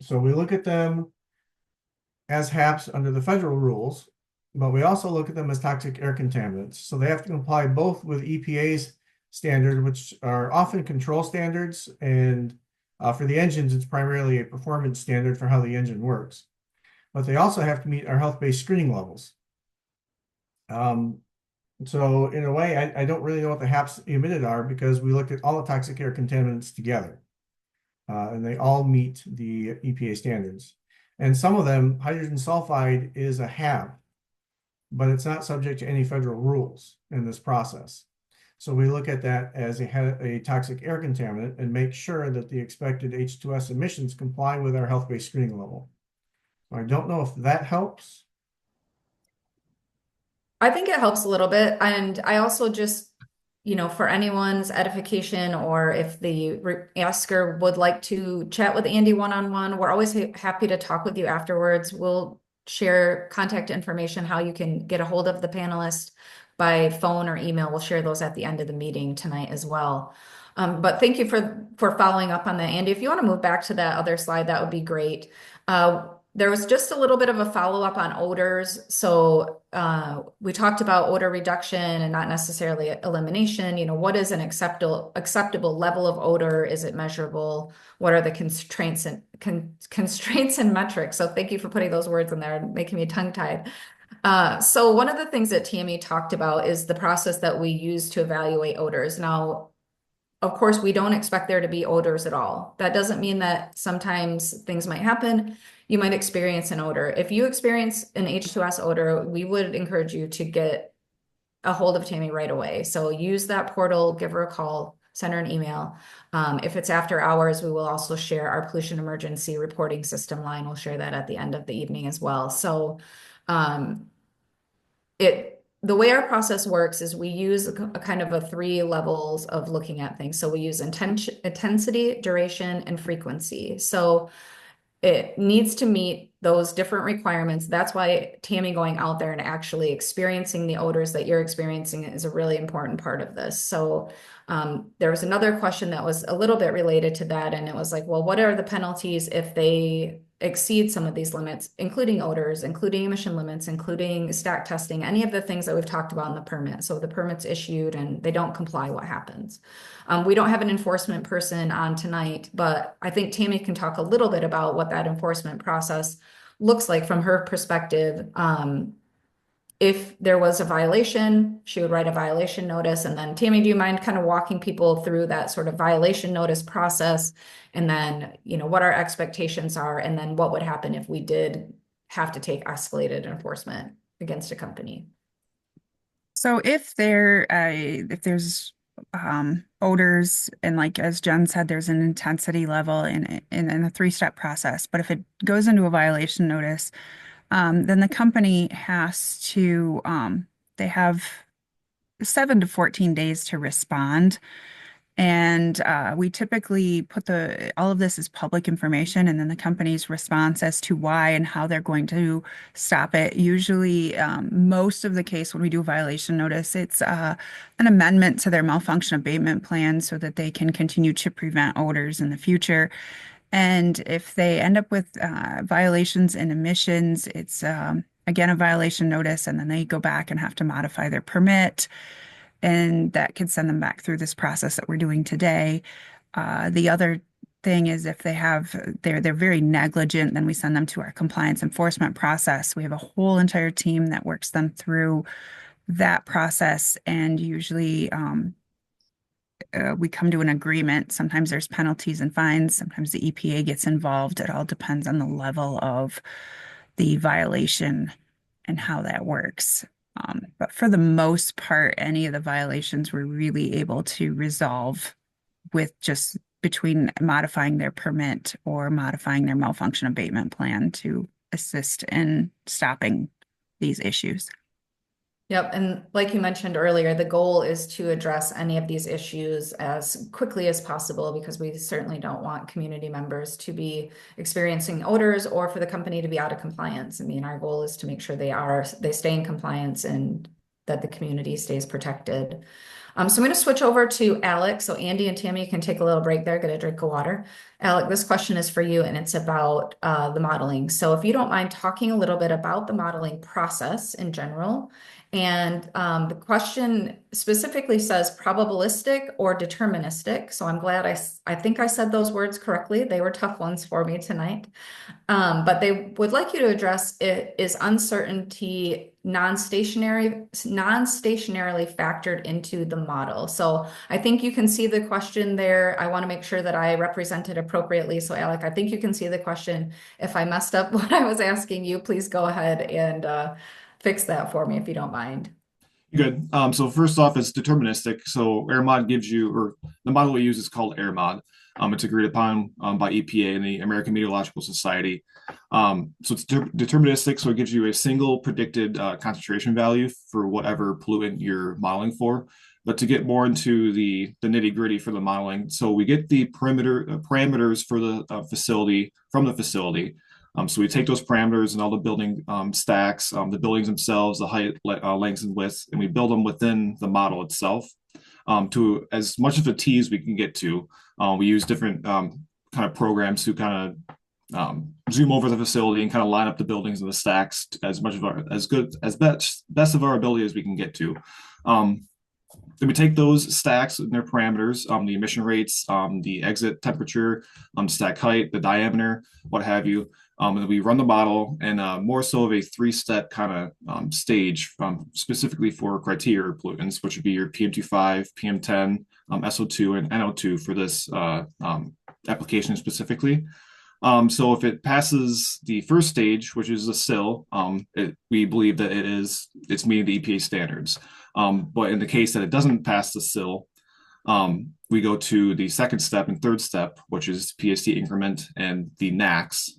So we look at them as HAPs under the federal rules, but we also look at them as toxic air contaminants. So they have to comply both with EPA's standard, which are often control standards, and for the engines, it's primarily a performance standard for how the engine works. But they also have to meet our health-based screening levels. So in a way, I don't really know what the HAPs emitted are because we looked at all the toxic air contaminants together. And they all meet the EPA standards. And some of them, hydrogen sulfide is a HAP, but it's not subject to any federal rules in this process. So we look at that as a toxic air contaminant and make sure that the expected H2S emissions comply with our health-based screening level. So I don't know if that helps. I think it helps a little bit. And I also just, for anyone's edification, or if the asker would like to chat with Andy one-on-one, we're always happy to talk with you afterwards. We'll share contact information, how you can get a hold of the panelist by phone or email. We'll share those at the end of the meeting tonight as well. But thank you for following up on that, Andy. If you want to move back to that other slide, that would be great. There was just a little bit of a follow-up on odors. So we talked about odor reduction and not necessarily elimination. What is an acceptable level of odor? Is it measurable? What are the constraints and metrics? So thank you for putting those words in there, making me tongue-tied. So one of the things that Tammy talked about is the process that we use to evaluate odors. Now, of course, we don't expect there to be odors at all. That doesn't mean that sometimes things might happen. You might experience an odor. If you experience an H2S odor, we would encourage you to get a hold of Tammy right away. So use that portal, give her a call, send her an email. If it's after hours, we will also share our pollution emergency reporting system line. We'll share that at the end of the evening as well. So the way our process works is we use a kind of a 3 levels of looking at things. So we use intensity, duration, and frequency. So it needs to meet those different requirements. That's why Tammy going out there and actually experiencing the odors that you're experiencing is a really important part of this. So there was another question that was a little bit related to that. And it was like, well, what are the penalties if they exceed some of these limits, including odors, including emission limits, including stack testing, any of the things that we've talked about in the permit. So the permit's issued and they don't comply, what happens? We don't have an enforcement person on tonight, but I think Tammy can talk a little bit about what that enforcement process looks like from her perspective. If there was a violation, she would write a violation notice. And then Tammy, do you mind kind of walking people through that sort of violation notice process? And then, what our expectations are, and then what would happen if we did have to take escalated enforcement against a company? So if there's odors, and like as Jen said, there's an intensity level in a 3-step process. But if it goes into a violation notice, then the company has to they have 7 to 14 days to respond. And we typically put all of this as public information, and then the company's response as to why and how they're going to stop it. Usually, most of the case when we do a violation notice, it's an amendment to their malfunction abatement plan so that they can continue to prevent odors in the future. And if they end up with violations and emissions, it's again a violation notice, and then they go back and have to modify their permit. And that could send them back through this process that we're doing today. The other thing is if they're very negligent, then we send them to our compliance enforcement process. We have a whole entire team that works them through that process, and usually we come to an agreement. Sometimes there's penalties and fines. Sometimes the EPA gets involved. It all depends on the level of the violation and how that works. But for the most part, any of the violations we're really able to resolve with just between modifying their permit or modifying their malfunction abatement plan to assist in stopping these issues. Yep, and like you mentioned earlier, the goal is to address any of these issues as quickly as possible because we certainly don't want community members to be experiencing odors or for the company to be out of compliance. I mean, our goal is to make sure they stay in compliance and that the community stays protected. So I'm going to switch over to Alec. So Andy and Tammy can take a little break there, get a drink of water. Alec, this question is for you, and it's about the modeling. So if you don't mind talking a little bit about the modeling process in general. And the question specifically says probabilistic or deterministic. So I'm glad I think I said those words correctly. They were tough ones for me tonight. But they would like you to address is uncertainty non-stationarily factored into the model. So I think you can see the question there. I want to make sure that I represent it appropriately. So Alec, I think you can see the question. If I messed up what I was asking you, please go ahead and fix that for me if you don't mind. Good. So first off, it's deterministic. So AirMod gives you, or the model we use is called AirMod. It's agreed upon by EPA and the American Meteorological Society. So it's deterministic. So it gives you a single predicted concentration value for whatever pollutant you're modeling for. But to get more into the nitty gritty for the modeling, so we get the parameters for the facility from the facility. So we take those parameters and all the building stacks, the buildings themselves, the height, lengths, and widths, and we build them within the model itself to as much of a T as we can get to. We use different kind of programs to kind of zoom over the facility and kind of line up the buildings and the stacks as much of best of our ability as we can get to. Then we take those stacks and their parameters, the emission rates, the exit temperature, stack height, the diameter, what have you. And then we run the model and more so of a three-step kind of stage specifically for criteria pollutants, which would be your PM2.5, PM10, SO2, and NO2 for this application specifically. So if it passes the first stage, which is the SIL, we believe that it's meeting the EPA standards. But in the case that it doesn't pass the SIL, we go to the second step and third step, which is PSD increment and the NACs.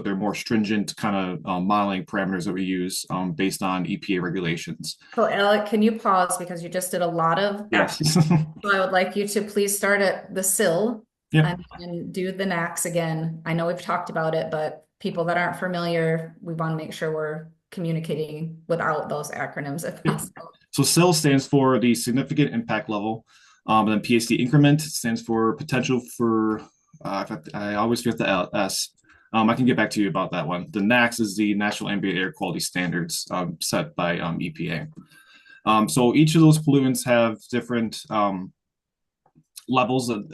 They're more stringent kind of modeling parameters that we use based on EPA regulations. So Alec, can you pause because you just did a lot of Yes. So I would like you to please start at the SIL Yep. and do the NACs again. I know we've talked about it, but people that aren't familiar, we want to make sure we're communicating without those acronyms if possible. So SIL stands for the significant impact level. And then PSD increment stands for potential for, I always forget the S. I can get back to you about that one. The NACS is the National Ambient Air Quality Standards set by EPA. So each of those pollutants have different levels of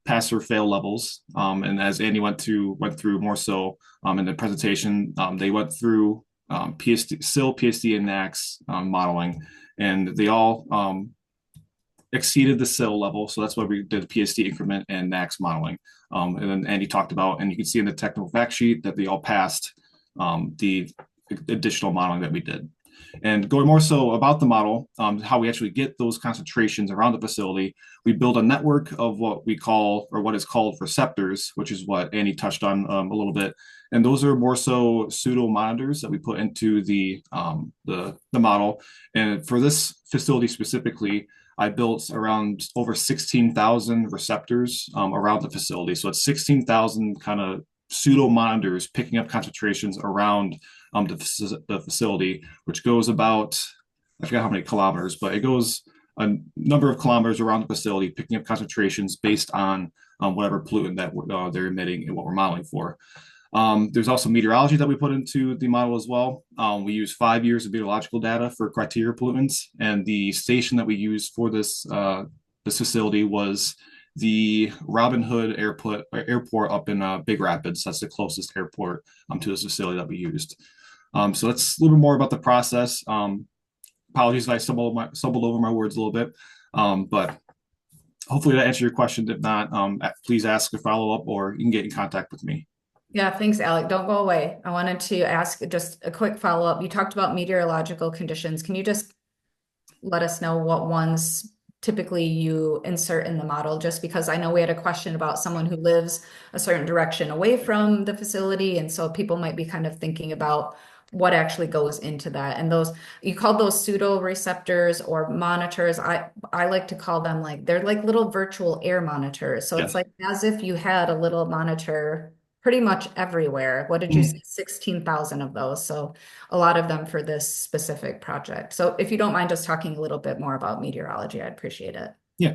pass or fail levels. And as Andy went through more so in the presentation, they went through PSD, SIL, PSD, and NACS modeling, and they all exceeded the SIL level. So that's why we did PSD increment and NACS modeling. And then Andy talked about, and you can see in the technical fact sheet that they all passed the additional modeling that we did. And going more so about the model, how we actually get those concentrations around the facility, we build a network of what we call, or what is called receptors, which is what Andy touched on a little bit. And those are more so pseudo monitors that we put into the model. And for this facility specifically, I built around over 16,000 receptors around the facility. So it's 16,000 kind of pseudo monitors picking up concentrations around the facility, which goes about, I forgot how many kilometers, but it goes a number of kilometers around the facility, picking up concentrations based on whatever pollutant that they're emitting and what we're modeling for. There's also meteorology that we put into the model as well. We use 5 years of meteorological data for criteria pollutants, and the station that we used for this facility was the Robin Hood Airport up in Big Rapids. That's the closest airport to this facility that we used. So that's a little bit more about the process. Apologies if I stumbled over my words a little bit, but hopefully that answered your question. If not, please ask a follow-up or you can get in contact with me. Yeah, thanks, Alec. Don't go away. I wanted to ask just a quick follow-up. You talked about meteorological conditions. Can you just let us know what ones typically you insert in the model? Just because I know we had a question about someone who lives a certain direction away from the facility. And so people might be kind of thinking about what actually goes into that. And those, you call those pseudo receptors or monitors. I like to call them like, they're like little virtual air monitors. So it's Yes. like as if you had a little monitor pretty much everywhere. What did you say? 16,000 of those. So a lot of them for this specific project. So if you don't mind just talking a little bit more about meteorology, I'd appreciate it. Yeah.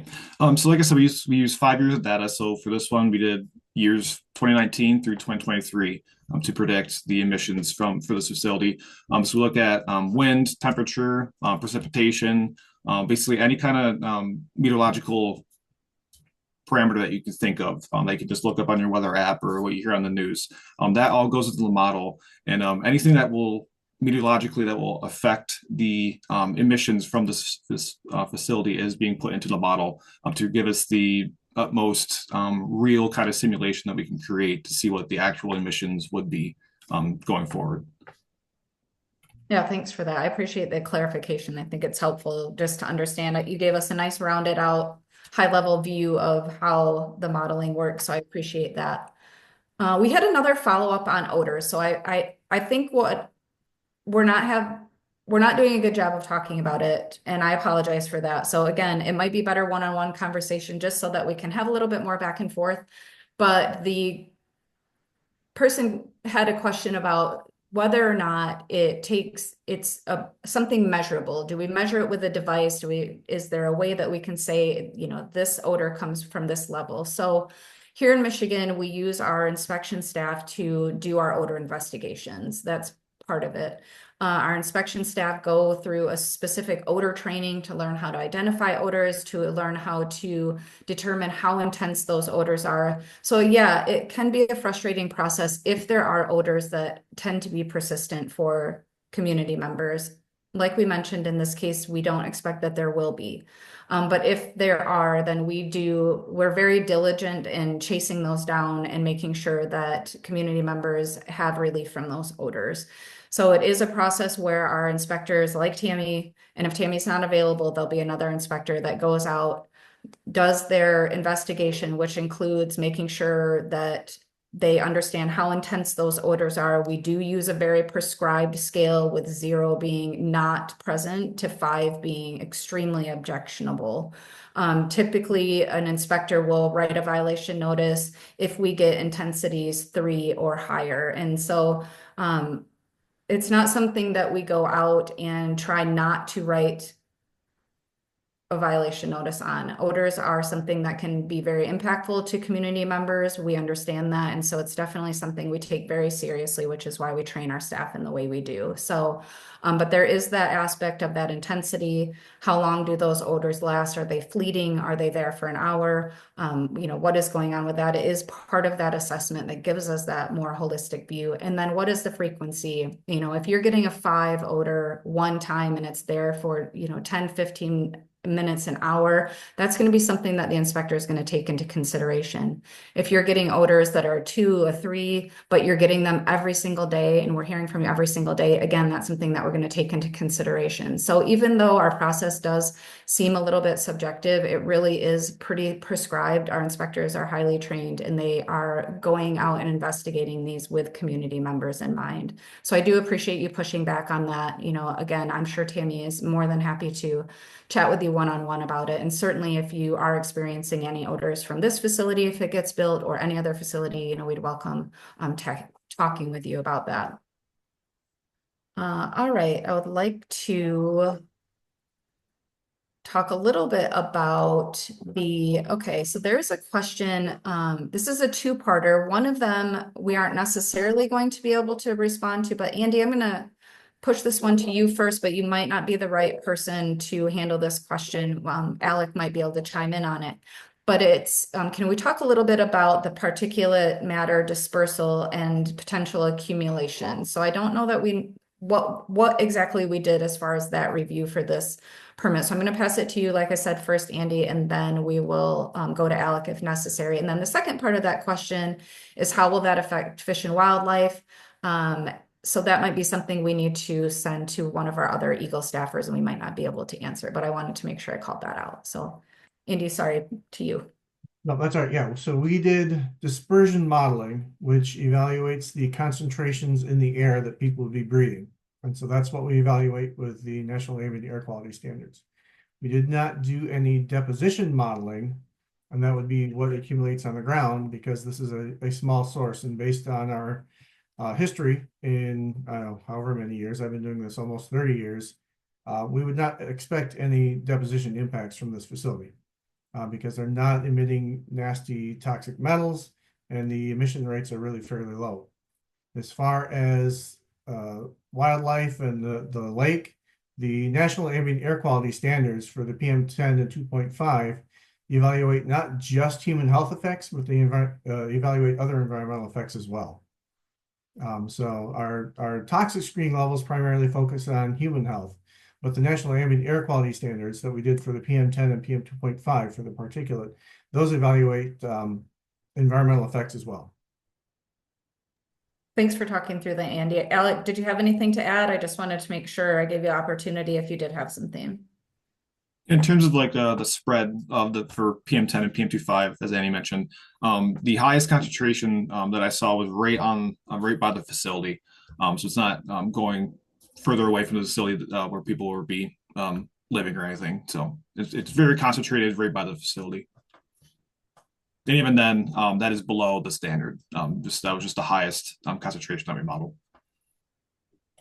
So like I said, we use 5 years of data. So for this one, we did years 2019 through 2023 to predict the emissions for this facility. So we look at wind, temperature, precipitation, basically any kind of meteorological parameter that you can think of. That you can just look up on your weather app or what you hear on the news. That all goes into the model, and anything that will meteorologically that will affect the emissions from this facility is being put into the model to give us the utmost real kind of simulation that we can create to see what the actual emissions would be going forward. Yeah, thanks for that. I appreciate the clarification. I think it's helpful just to understand it. You gave us a nice rounded out high level view of how the modeling works. So I appreciate that. We had another follow up on odors. So I think what we're not doing a good job of talking about it, and I apologize for that. So again, it might be better one-on-one conversation just so that we can have a little bit more back and forth. But the person had a question about whether or not it's something measurable. Do we measure it with a device? Is there a way that we can say, this odor comes from this level? So here in Michigan, we use our inspection staff to do our odor investigations. That's part of it. Our inspection staff go through a specific odor training to learn how to identify odors, to learn how to determine how intense those odors are. So yeah, it can be a frustrating process if there are odors that tend to be persistent for community members. Like we mentioned in this case, we don't expect that there will be. But if there are, then we're very diligent in chasing those down and making sure that community members have relief from those odors. So it is a process where our inspectors, like Tammy, and if Tammy's not available, there'll be another inspector that goes out, does their investigation, which includes making sure that they understand how intense those odors are. We do use a very prescribed scale, with 0 being not present to 5 being extremely objectionable. Typically, an inspector will write a violation notice if we get intensities 3 or higher. And so it's not something that we go out and try not to write a violation notice on. Odors are something that can be very impactful to community members. We understand that. And so it's definitely something we take very seriously, which is why we train our staff in the way we do. So, but there is that aspect of that intensity. How long do those odors last? Are they fleeting? Are they there for an hour? What is going on with that? It is part of that assessment that gives us that more holistic view. And then what is the frequency? If you're getting a 5 odor one time and it's there for, 10, 15 minutes, an hour, that's going to be something that the inspector is going to take into consideration. If you're getting odors that are 2 or 3, but you're getting them every single day and we're hearing from you every single day, again, that's something that we're going to take into consideration. So even though our process does seem a little bit subjective, it really is pretty prescribed. Our inspectors are highly trained and they are going out and investigating these with community members in mind. So I do appreciate you pushing back on that. Again, I'm sure Tammy is more than happy to chat with you one-on-one about it. And certainly if you are experiencing any odors from this facility, if it gets built, or any other facility, we'd welcome talking with you about that. All right, I would like to talk a little bit about so there's a question. This is a 2-parter. One of them we aren't necessarily going to be able to respond to, but Andy, I'm going to push this one to you first, but you might not be the right person to handle this question. Alec might be able to chime in on it. But it's, can we talk a little bit about the particulate matter dispersal and potential accumulation? So I don't know that what exactly we did as far as that review for this permit. So I'm going to pass it to you, like I said, first, Andy, and then we will go to Alec if necessary. And then the second part of that question is, how will that affect fish and wildlife? So that might be something we need to send to one of our other EGLE staffers, and we might not be able to answer, but I wanted to make sure I called that out. So Andy, sorry, to you. No, that's all right. Yeah. So we did dispersion modeling, which evaluates the concentrations in the air that people would be breathing. And so that's what we evaluate with the National Ambient Air Quality Standards. We did not do any deposition modeling, and that would be what accumulates on the ground because this is a small source. And based on our history in however many years, I've been doing this almost 30 years, we would not expect any deposition impacts from this facility because they're not emitting nasty toxic metals and the emission rates are really fairly low. As far as wildlife and the lake, the National Ambient Air Quality Standards for the PM10 and 2.5 evaluate not just human health effects, but they evaluate other environmental effects as well. So our toxic screening levels primarily focus on human health, but the National Ambient Air Quality Standards that we did for the PM10 and PM2.5 for the particulate, those evaluate environmental effects as well. Thanks for talking through that, Andy. Alec, did you have anything to add? I just wanted to make sure I gave you opportunity if you did have something. In terms of like the spread of for PM10 and PM25, as Annie mentioned, the highest concentration that I saw was right by the facility. So it's not going further away from the facility where people will be living or anything. So it's very concentrated right by the facility. And even then, that is below the standard. That was just the highest concentration that we modeled.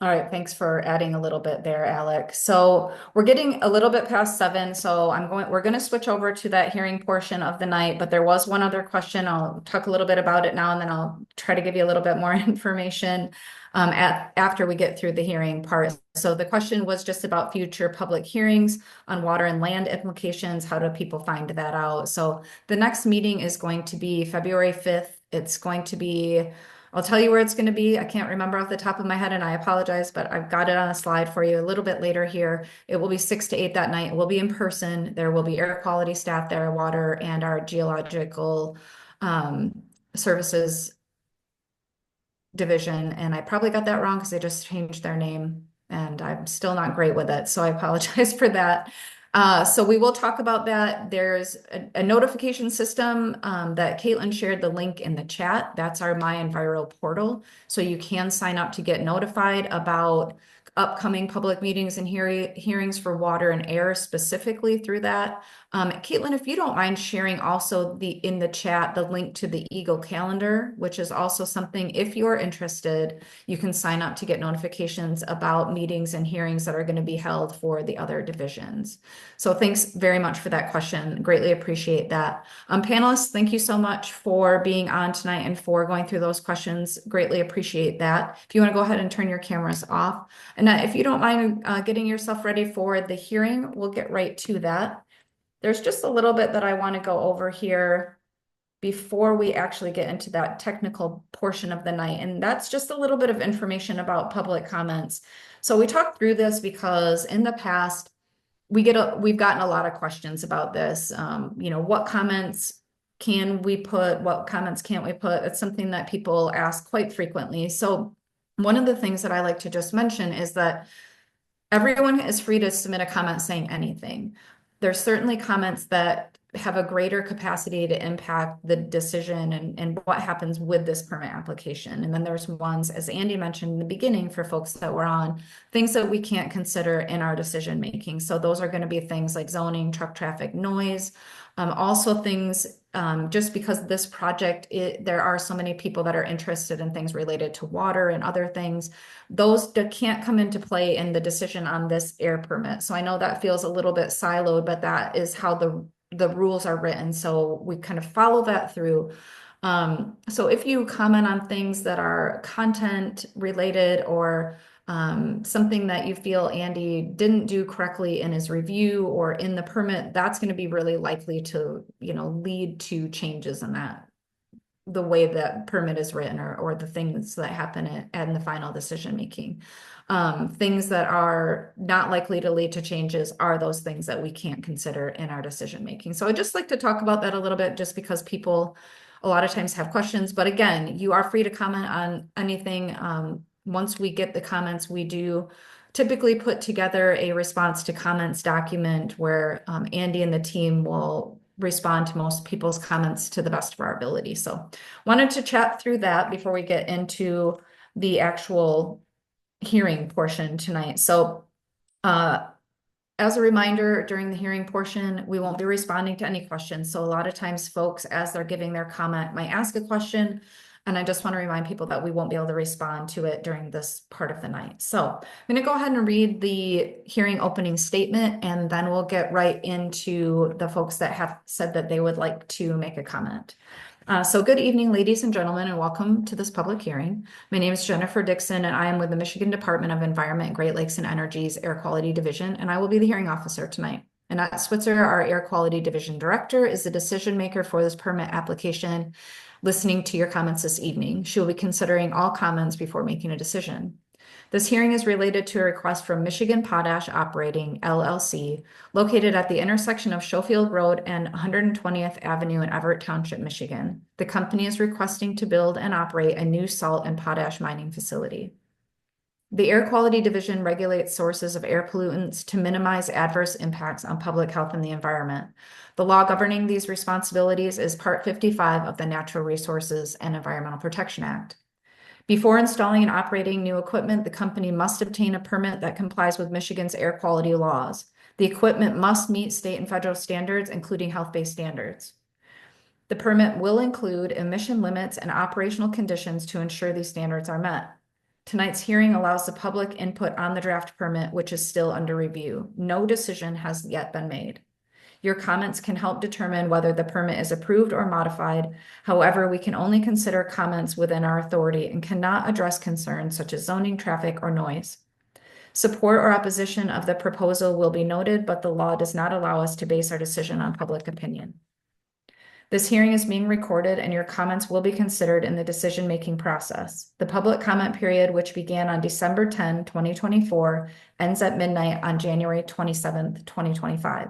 All right, thanks for adding a little bit there, Alec. So we're getting a little bit past 7, so we're going to switch over to that hearing portion of the night, but there was one other question. I'll talk a little bit about it now, and then I'll try to give you a little bit more information after we get through the hearing part. So the question was just about future public hearings on water and land implications. How do people find that out? So the next meeting is going to be February 5th. It's going to be, I'll tell you where it's going to be. I can't remember off the top of my head, and I apologize, but I've got it on a slide for you a little bit later here. It will be 6 to 8 that night. It will be in person. There will be air quality staff there, water, and our geological services division. And I probably got that wrong because they just changed their name, and I'm still not great with it. So I apologize for that. So we will talk about that. There's a notification system that Caitlin shared the link in the chat. That's our My Enviro portal. So you can sign up to get notified about upcoming public meetings and hearings for water and air specifically through that. Caitlin, if you don't mind sharing also in the chat the link to the EGLE calendar, which is also something, if you're interested, you can sign up to get notifications about meetings and hearings that are going to be held for the other divisions. So thanks very much for that question. Greatly appreciate that. Panelists, thank you so much for being on tonight and for going through those questions. Greatly appreciate that. If you want to go ahead and turn your cameras off. And if you don't mind getting yourself ready for the hearing, we'll get right to that. There's just a little bit that I want to go over here before we actually get into that technical portion of the night. And that's just a little bit of information about public comments. So we talked through this because in the past, we've gotten a lot of questions about this. What comments can we put? What comments can't we put? It's something that people ask quite frequently. So one of the things that I like to just mention is that everyone is free to submit a comment saying anything. There's certainly comments that have a greater capacity to impact the decision and what happens with this permit application. And then there's ones, as Andy mentioned in the beginning, for folks that were on, things that we can't consider in our decision making. So those are going to be things like zoning, truck traffic, noise, also things, just because this project, there are so many people that are interested in things related to water and other things, those that can't come into play in the decision on this air permit. So I know that feels a little bit siloed, but that is how the rules are written. So we kind of follow that through. So if you comment on things that are content related or something that you feel Andy didn't do correctly in his review or in the permit, that's going to be really likely to, lead to changes in that, the way that permit is written or the things that happen in the final decision making. Things that are not likely to lead to changes are those things that we can't consider in our decision making. So I'd just like to talk about that a little bit, just because people a lot of times have questions. But again, you are free to comment on anything. Once we get the comments, we do typically put together a response to comments document where Andy and the team will respond to most people's comments to the best of our ability. So wanted to chat through that before we get into the actual hearing portion tonight. So as a reminder, during the hearing portion, we won't be responding to any questions. So a lot of times folks, as they're giving their comment, might ask a question. And I just want to remind people that we won't be able to respond to it during this part of the night. So I'm going to go ahead and read the hearing opening statement, and then we'll get right into the folks that have said that they would like to make a comment. So good evening, ladies and gentlemen, and welcome to this public hearing. My name is Jennifer Dixon, and I am with the Michigan Department of Environment, Great Lakes and Energy's Air Quality Division, and I will be the hearing officer tonight. Annette Switzer, our Air Quality Division Director, is the decision maker for this permit application, listening to your comments this evening. She will be considering all comments before making a decision. This hearing is related to a request from Michigan Potash Operating, LLC, located at the intersection of Schofield Road and 120th Avenue in Evart Township, Michigan. The company is requesting to build and operate a new salt and potash mining facility. The Air Quality Division regulates sources of air pollutants to minimize adverse impacts on public health and the environment. The law governing these responsibilities is Part 55 of the Natural Resources and Environmental Protection Act. Before installing and operating new equipment, the company must obtain a permit that complies with Michigan's air quality laws. The equipment must meet state and federal standards, including health-based standards. The permit will include emission limits and operational conditions to ensure these standards are met. Tonight's hearing allows the public input on the draft permit, which is still under review. No decision has yet been made. Your comments can help determine whether the permit is approved or modified. However, we can only consider comments within our authority and cannot address concerns such as zoning, traffic, or noise. Support or opposition of the proposal will be noted, but the law does not allow us to base our decision on public opinion. This hearing is being recorded, and your comments will be considered in the decision-making process. The public comment period, which began on December 10, 2024, ends at midnight on January 27, 2025.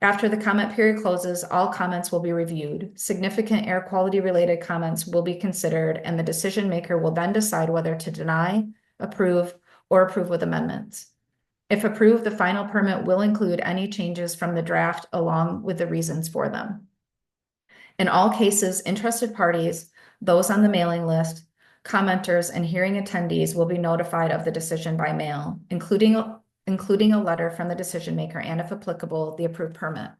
After the comment period closes, all comments will be reviewed. Significant air quality related comments will be considered, and the decision maker will then decide whether to deny, approve, or approve with amendments. If approved, the final permit will include any changes from the draft along with the reasons for them. In all cases, interested parties, those on the mailing list, commenters, and hearing attendees will be notified of the decision by mail, including a letter from the decision maker and, if applicable, the approved permit.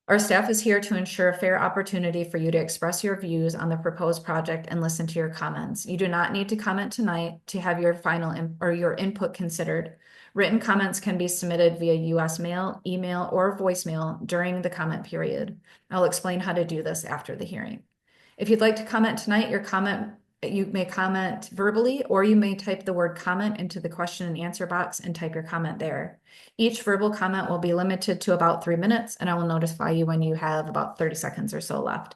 Our staff is here to ensure a fair opportunity for you to express your views on the proposed project and listen to your comments. You do not need to comment tonight to have your final or your input considered. Written comments can be submitted via US mail, email, or voicemail during the comment period. I'll explain how to do this after the hearing. If you'd like to comment tonight, you may comment verbally, or you may type the word comment into the question and answer box and type your comment there. Each verbal comment will be limited to about 3 minutes, and I will notify you when you have about 30 seconds or so left.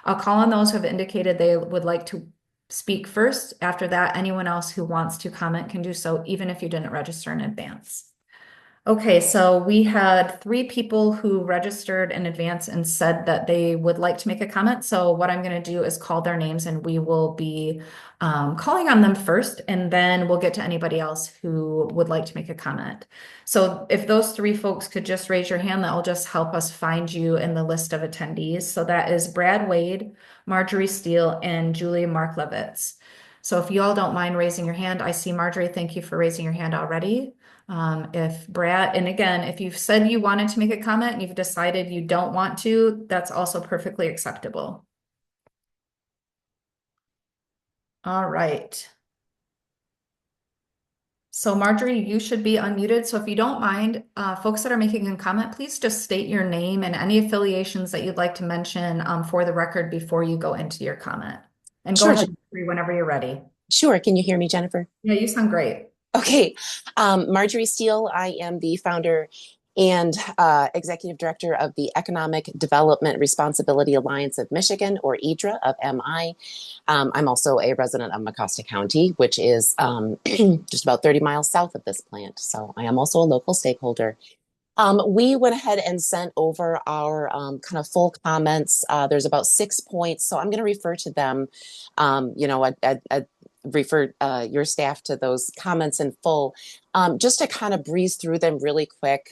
I'll call on those who have indicated they would like to speak first. After that, anyone else who wants to comment can do so, even if you didn't register in advance. Okay, so we had 3 people who registered in advance and said that they would like to make a comment. So what I'm going to do is call their names, and we will be calling on them first, and then we'll get to anybody else who would like to make a comment. So if those 3 folks could just raise your hand, that will just help us find you in the list of attendees. So that is Brad Wade, Marjorie Steele, and Julie Marklevitz. So if you all don't mind raising your hand, I see Marjorie, thank you for raising your hand already. If Brad, and again, if you've said you wanted to make a comment and you've decided you don't want to, that's also perfectly acceptable. All right. So Marjorie, you should be unmuted. So if you don't mind, folks that are making a comment, please just state your name and any affiliations that you'd like to mention for the record before you go into your comment. And go ahead whenever you're ready. Sure. Can you hear me, Jennifer? Yeah, you sound great. Okay. Marjorie Steele, I am the founder and executive director of the Economic Development Responsibility Alliance of Michigan, or EGLE of MI. I'm also a resident of Mecosta County, which is just about 30 miles south of this plant. So I am also a local stakeholder. We went ahead and sent over our kind of full comments. There's about 6 points, so I'm going to refer to them. I refer your staff to those comments in full, just to kind of breeze through them really quick.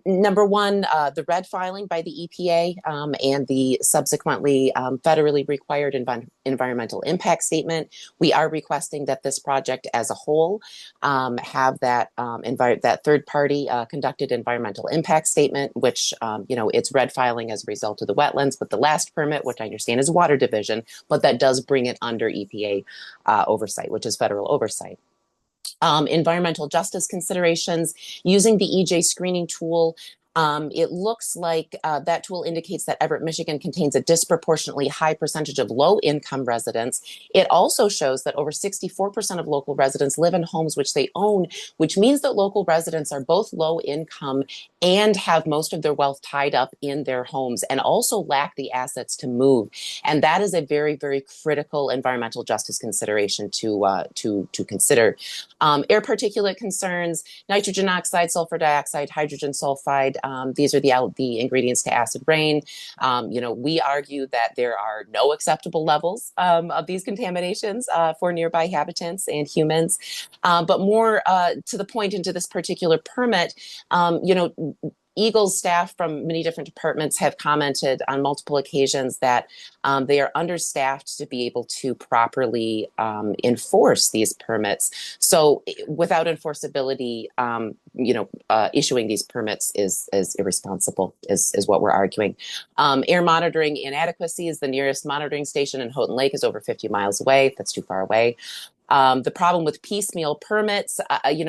Number one, the red filing by the EPA and the subsequently federally required environmental impact statement. We are requesting that this project as a whole have that that third party conducted environmental impact statement, which it's red filing as a result of the wetlands, but the last permit, which I understand is water division, but that does bring it under EPA oversight, which is federal oversight. Environmental justice considerations using the EJ screening tool. It looks like that tool indicates that Evart, Michigan contains a disproportionately high percentage of low-income residents. It also shows that over 64% of local residents live in homes which they own, which means that local residents are both low income and have most of their wealth tied up in their homes and also lack the assets to move. And that is a very, very critical environmental justice consideration to consider. Air particulate concerns, nitrogen oxide, sulfur dioxide, hydrogen sulfide. These are the ingredients to acid rain. We argue that there are no acceptable levels of these contaminations for nearby habitants and humans. But more to the point into this particular permit, EGLE's staff from many different departments have commented on multiple occasions that they are understaffed to be able to properly enforce these permits. So without enforceability, issuing these permits is irresponsible, is what we're arguing. Air monitoring inadequacies. The nearest monitoring station in Houghton Lake is over 50 miles away. That's too far away. The problem with piecemeal permits, as you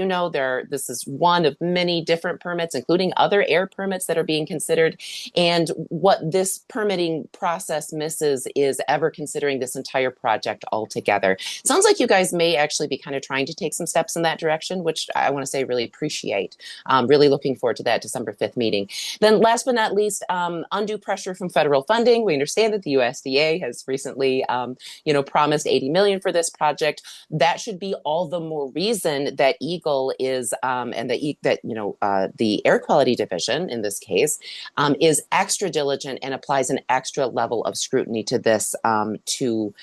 know, this is one of many different permits, including other air permits that are being considered. And what this permitting process misses is ever considering this entire project altogether. Sounds like you guys may actually be kind of trying to take some steps in that direction, which I want to say really appreciate. Really looking forward to that December 5th meeting. Then last but not least, undue pressure from federal funding. We understand that the USDA has recently, promised $80 million for this project. That should be all the more reason that EGLE is, and the air quality division in this case, is extra diligent and applies an extra level of scrutiny to this to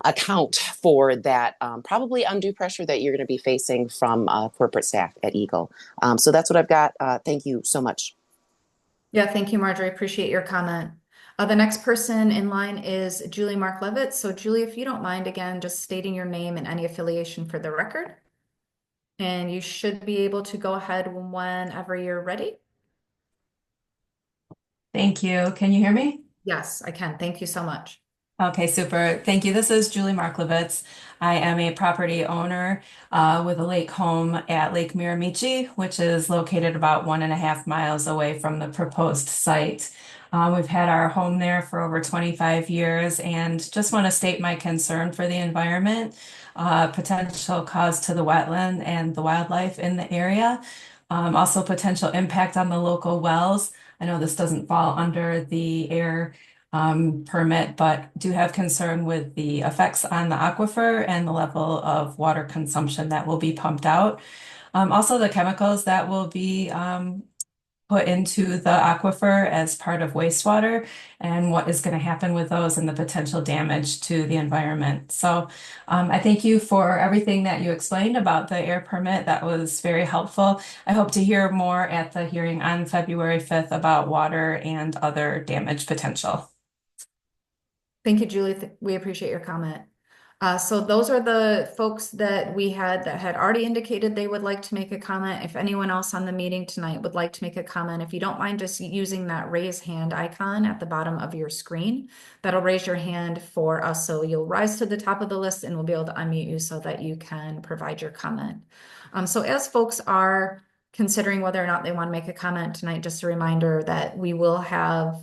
account for that probably undue pressure that you're going to be facing from corporate staff at EGLE. So that's what I've got. Thank you so much. Yeah, thank you, Marjorie. Appreciate your comment. The next person in line is Julie Mark-Levitz. So Julie, if you don't mind, again, just stating your name and any affiliation for the record. And you should be able to go ahead whenever you're ready. Thank you. Can you hear me? Yes, I can. Thank you so much. Okay, super. Thank you. This is Julie Mark-Levitz. I am a property owner with a lake home at Lake Miramichi, which is located about 1.5 miles away from the proposed site. We've had our home there for over 25 years and just want to state my concern for the environment, potential cause to the wetland and the wildlife in the area, also potential impact on the local wells. I know this doesn't fall under the air permit, but do have concern with the effects on the aquifer and the level of water consumption that will be pumped out. Also the chemicals that will be put into the aquifer as part of wastewater and what is going to happen with those and the potential damage to the environment. So I thank you for everything that you explained about the air permit. That was very helpful. I hope to hear more at the hearing on February 5th about water and other damage potential. Thank you, Julie. We appreciate your comment. So those are the folks that we had that had already indicated they would like to make a comment. If anyone else on the meeting tonight would like to make a comment, if you don't mind just using that raise hand icon at the bottom of your screen, that'll raise your hand for us. So you'll rise to the top of the list and we'll be able to unmute you so that you can provide your comment. So as folks are considering whether or not they want to make a comment tonight, just a reminder that we will have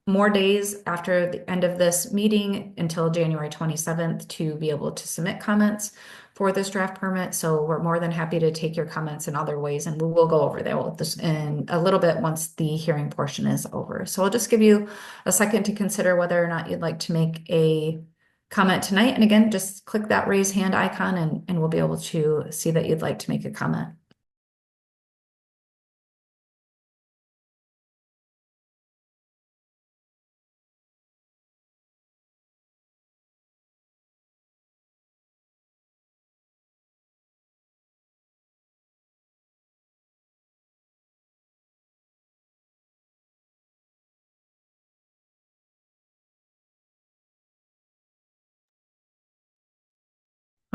more days after the end of this meeting until January 27th to be able to submit comments for this draft permit. So we're more than happy to take your comments in other ways, and we will go over that with this in a little bit once the hearing portion is over. So I'll just give you a second to consider whether or not you'd like to make a comment tonight. And again, just click that raise hand icon and we'll be able to see that you'd like to make a comment.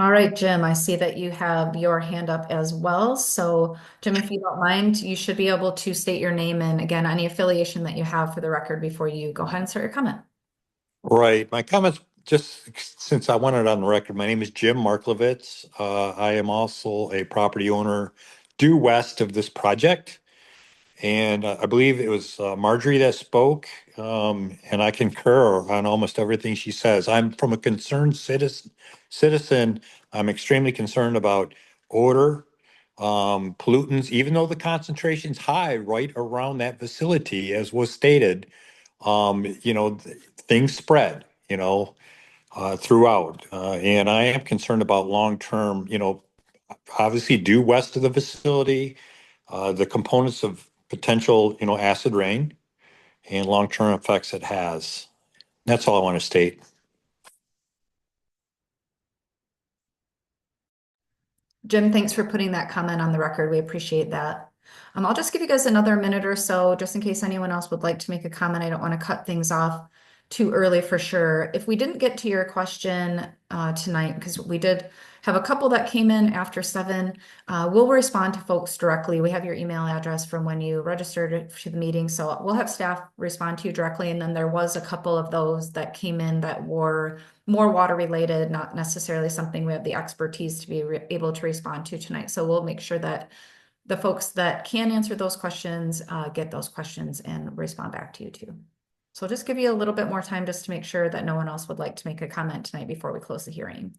All right, Jim, I see that you have your hand up as well. So, Jim, if you don't mind, you should be able to state your name and again, any affiliation that you have for the record before you go ahead and start your comment. Right. My comments, just since I want it on the record, my name is Jim Marklovitz. I am also a property owner due west of this project. And I believe it was Marjorie that spoke, and I concur on almost everything she says. I'm from a concerned citizen. I'm extremely concerned about odor, pollutants, even though the concentration's high right around that facility, as was stated. Things spread, throughout. And I am concerned about long-term, obviously due west of the facility, the components of potential, acid rain and long-term effects it has. That's all I want to state. Jim, thanks for putting that comment on the record. We appreciate that. I'll just give you guys another minute or so, just in case anyone else would like to make a comment. I don't want to cut things off too early for sure. If we didn't get to your question tonight, because we did have a couple that came in after 7, we'll respond to folks directly. We have your email address from when you registered to the meeting, so we'll have staff respond to you directly. And then there was a couple of those that came in that were more water related, not necessarily something we have the expertise to be able to respond to tonight. So we'll make sure that the folks that can answer those questions get those questions and respond back to you too. So I'll just give you a little bit more time just to make sure that no one else would like to make a comment tonight before we close the hearing.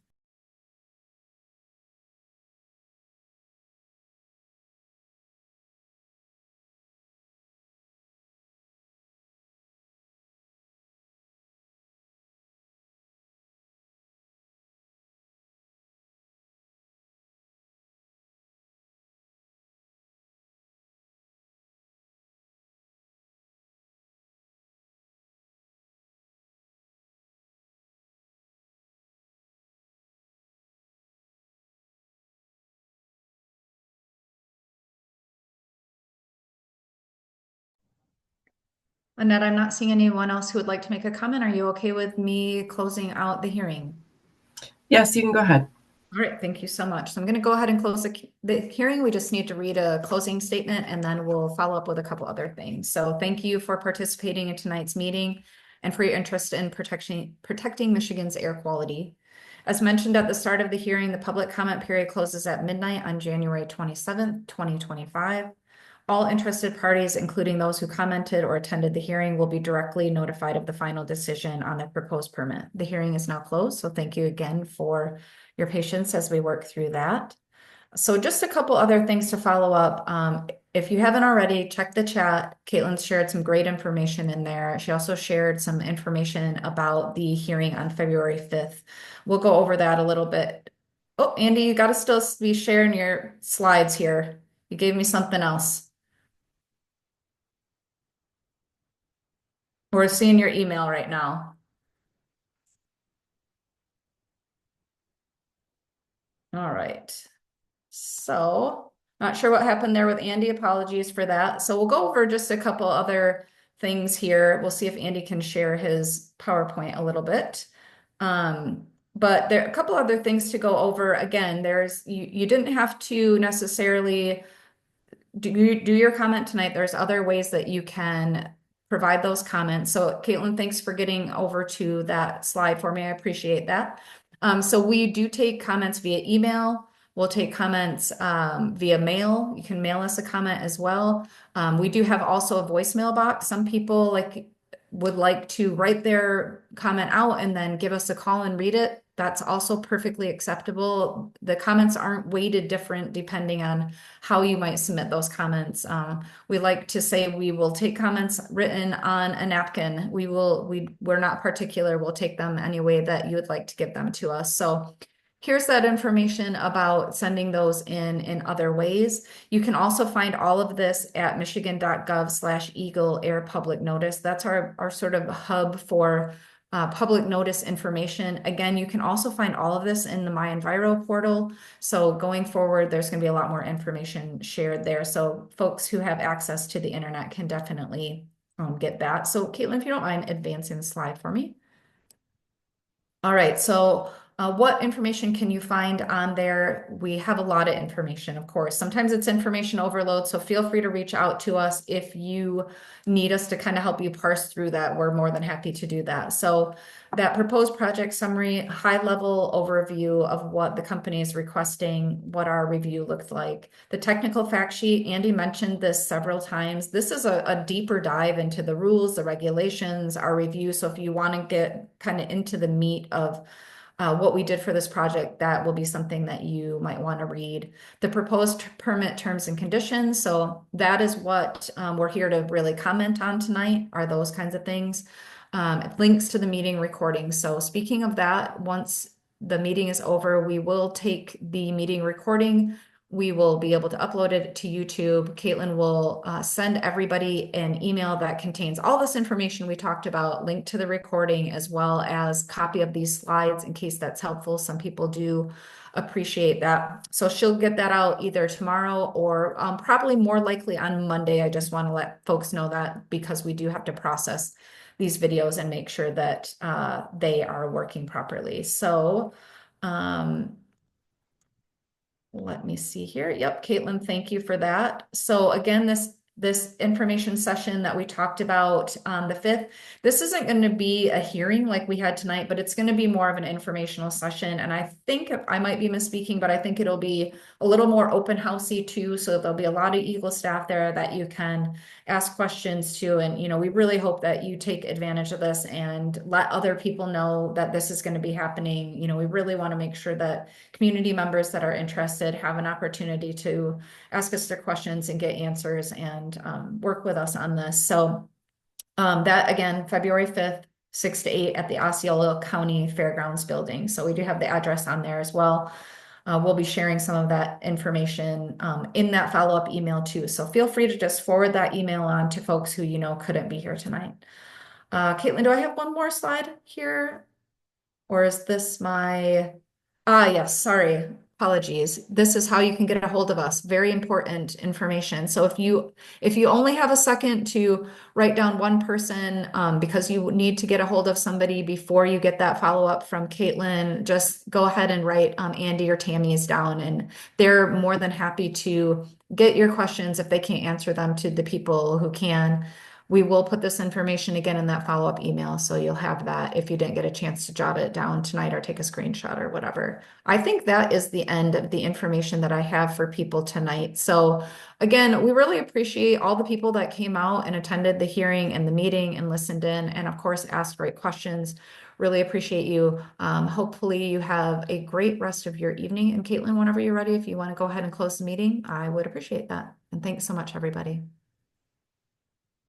Annette, I'm not seeing anyone else who would like to make a comment. Are you okay with me closing out the hearing? Yes, you can go ahead. All right, thank you so much. So I'm going to go ahead and close the hearing. We just need to read a closing statement and then we'll follow up with a couple other things. So thank you for participating in tonight's meeting and for your interest in protecting Michigan's air quality. As mentioned at the start of the hearing, the public comment period closes at midnight on January 27th, 2025. All interested parties, including those who commented or attended the hearing, will be directly notified of the final decision on the proposed permit. The hearing is now closed, so thank you again for your patience as we work through that. So just a couple other things to follow up. If you haven't already, check the chat. Caitlin shared some great information in there. She also shared some information about the hearing on February 5th. We'll go over that a little bit. Oh, Andy, you got to still be sharing your slides here. You gave me something else. We're seeing your email right now. All right. So, not sure what happened there with Andy. Apologies for that. So we'll go over just a couple other things here. We'll see if Andy can share his PowerPoint a little bit. But there are a couple other things to go over. Again, you didn't have to necessarily do your comment tonight. There's other ways that you can provide those comments. So Caitlin, thanks for getting over to that slide for me. I appreciate that. So we do take comments via email. We'll take comments via mail. You can mail us a comment as well. We do have also a voicemail box. Some people would like to write their comment out and then give us a call and read it. That's also perfectly acceptable. The comments aren't weighted different depending on how you might submit those comments. We like to say we will take comments written on a napkin. We're not particular. We'll take them any way that you would like to give them to us. So here's that information about sending those in other ways. You can also find all of this at michigan.gov/EGLE air public notice. That's our sort of hub for public notice information. Again, you can also find all of this in the My Enviro portal. So going forward, there's going to be a lot more information shared there. So folks who have access to the internet can definitely get that. So Caitlin, if you don't mind advancing the slide for me. All right, so What information can you find on there? We have a lot of information, of course. Sometimes it's information overload, so feel free to reach out to us if you need us to kind of help you parse through that. We're more than happy to do that. So that proposed project summary, high level overview of what the company is requesting, what our review looked like. The technical fact sheet, Andy mentioned this several times. This is a deeper dive into the rules, the regulations, our review. So if you want to get kind of into the meat of what we did for this project, that will be something that you might want to read. The proposed permit terms and conditions. So that is what we're here to really comment on tonight, are those kinds of things. Links to the meeting recording. So speaking of that, once the meeting is over, we will take the meeting recording. We will be able to upload it to YouTube. Caitlin will send everybody an email that contains all this information we talked about, linked to the recording, as well as copy of these slides in case that's helpful. Some people do appreciate that. So she'll get that out either tomorrow or probably more likely on Monday. I just want to let folks know that because we do have to process these videos and make sure that they are working properly. So let me see here. Yep, Caitlin, thank you for that. So again, this information session that we talked about on the 5th, this isn't going to be a hearing like we had tonight, but it's going to be more of an informational session. And I think I might be misspeaking, but I think it'll be a little more open housey too. So there'll be a lot of EGLE staff there that you can ask questions to. And, you know, we really hope that you take advantage of this and let other people know that this is going to be happening. You know, we really want to make sure that community members that are interested have an opportunity to ask us their questions and get answers and work with us on this. So that again, February 5th, 6 to 8 at the Osceola County Fairgrounds building. So we do have the address on there as well. We'll be sharing some of that information in that follow-up email too. So feel free to just forward that email on to folks who you know couldn't be here tonight. Caitlin, do I have one more slide here? Or is this my... yes, sorry. Apologies. This is how you can get a hold of us. Very important information. So if you only have a second to write down one person because you need to get a hold of somebody before you get that follow-up from Caitlin, just go ahead and write Andy or Tammy's down, and they're more than happy to get your questions if they can't answer them to the people who can. We will put this information again in that follow-up email, so you'll have that if you didn't get a chance to jot it down tonight or take a screenshot or whatever. I think that is the end of the information that I have for people tonight. So again, we really appreciate all the people that came out and attended the hearing and the meeting and listened in, and of course, asked great questions. Really appreciate you. Hopefully you have a great rest of your evening. And Caitlin, whenever you're ready, if you want to go ahead and close the meeting, I would appreciate that. And thanks so much, everybody.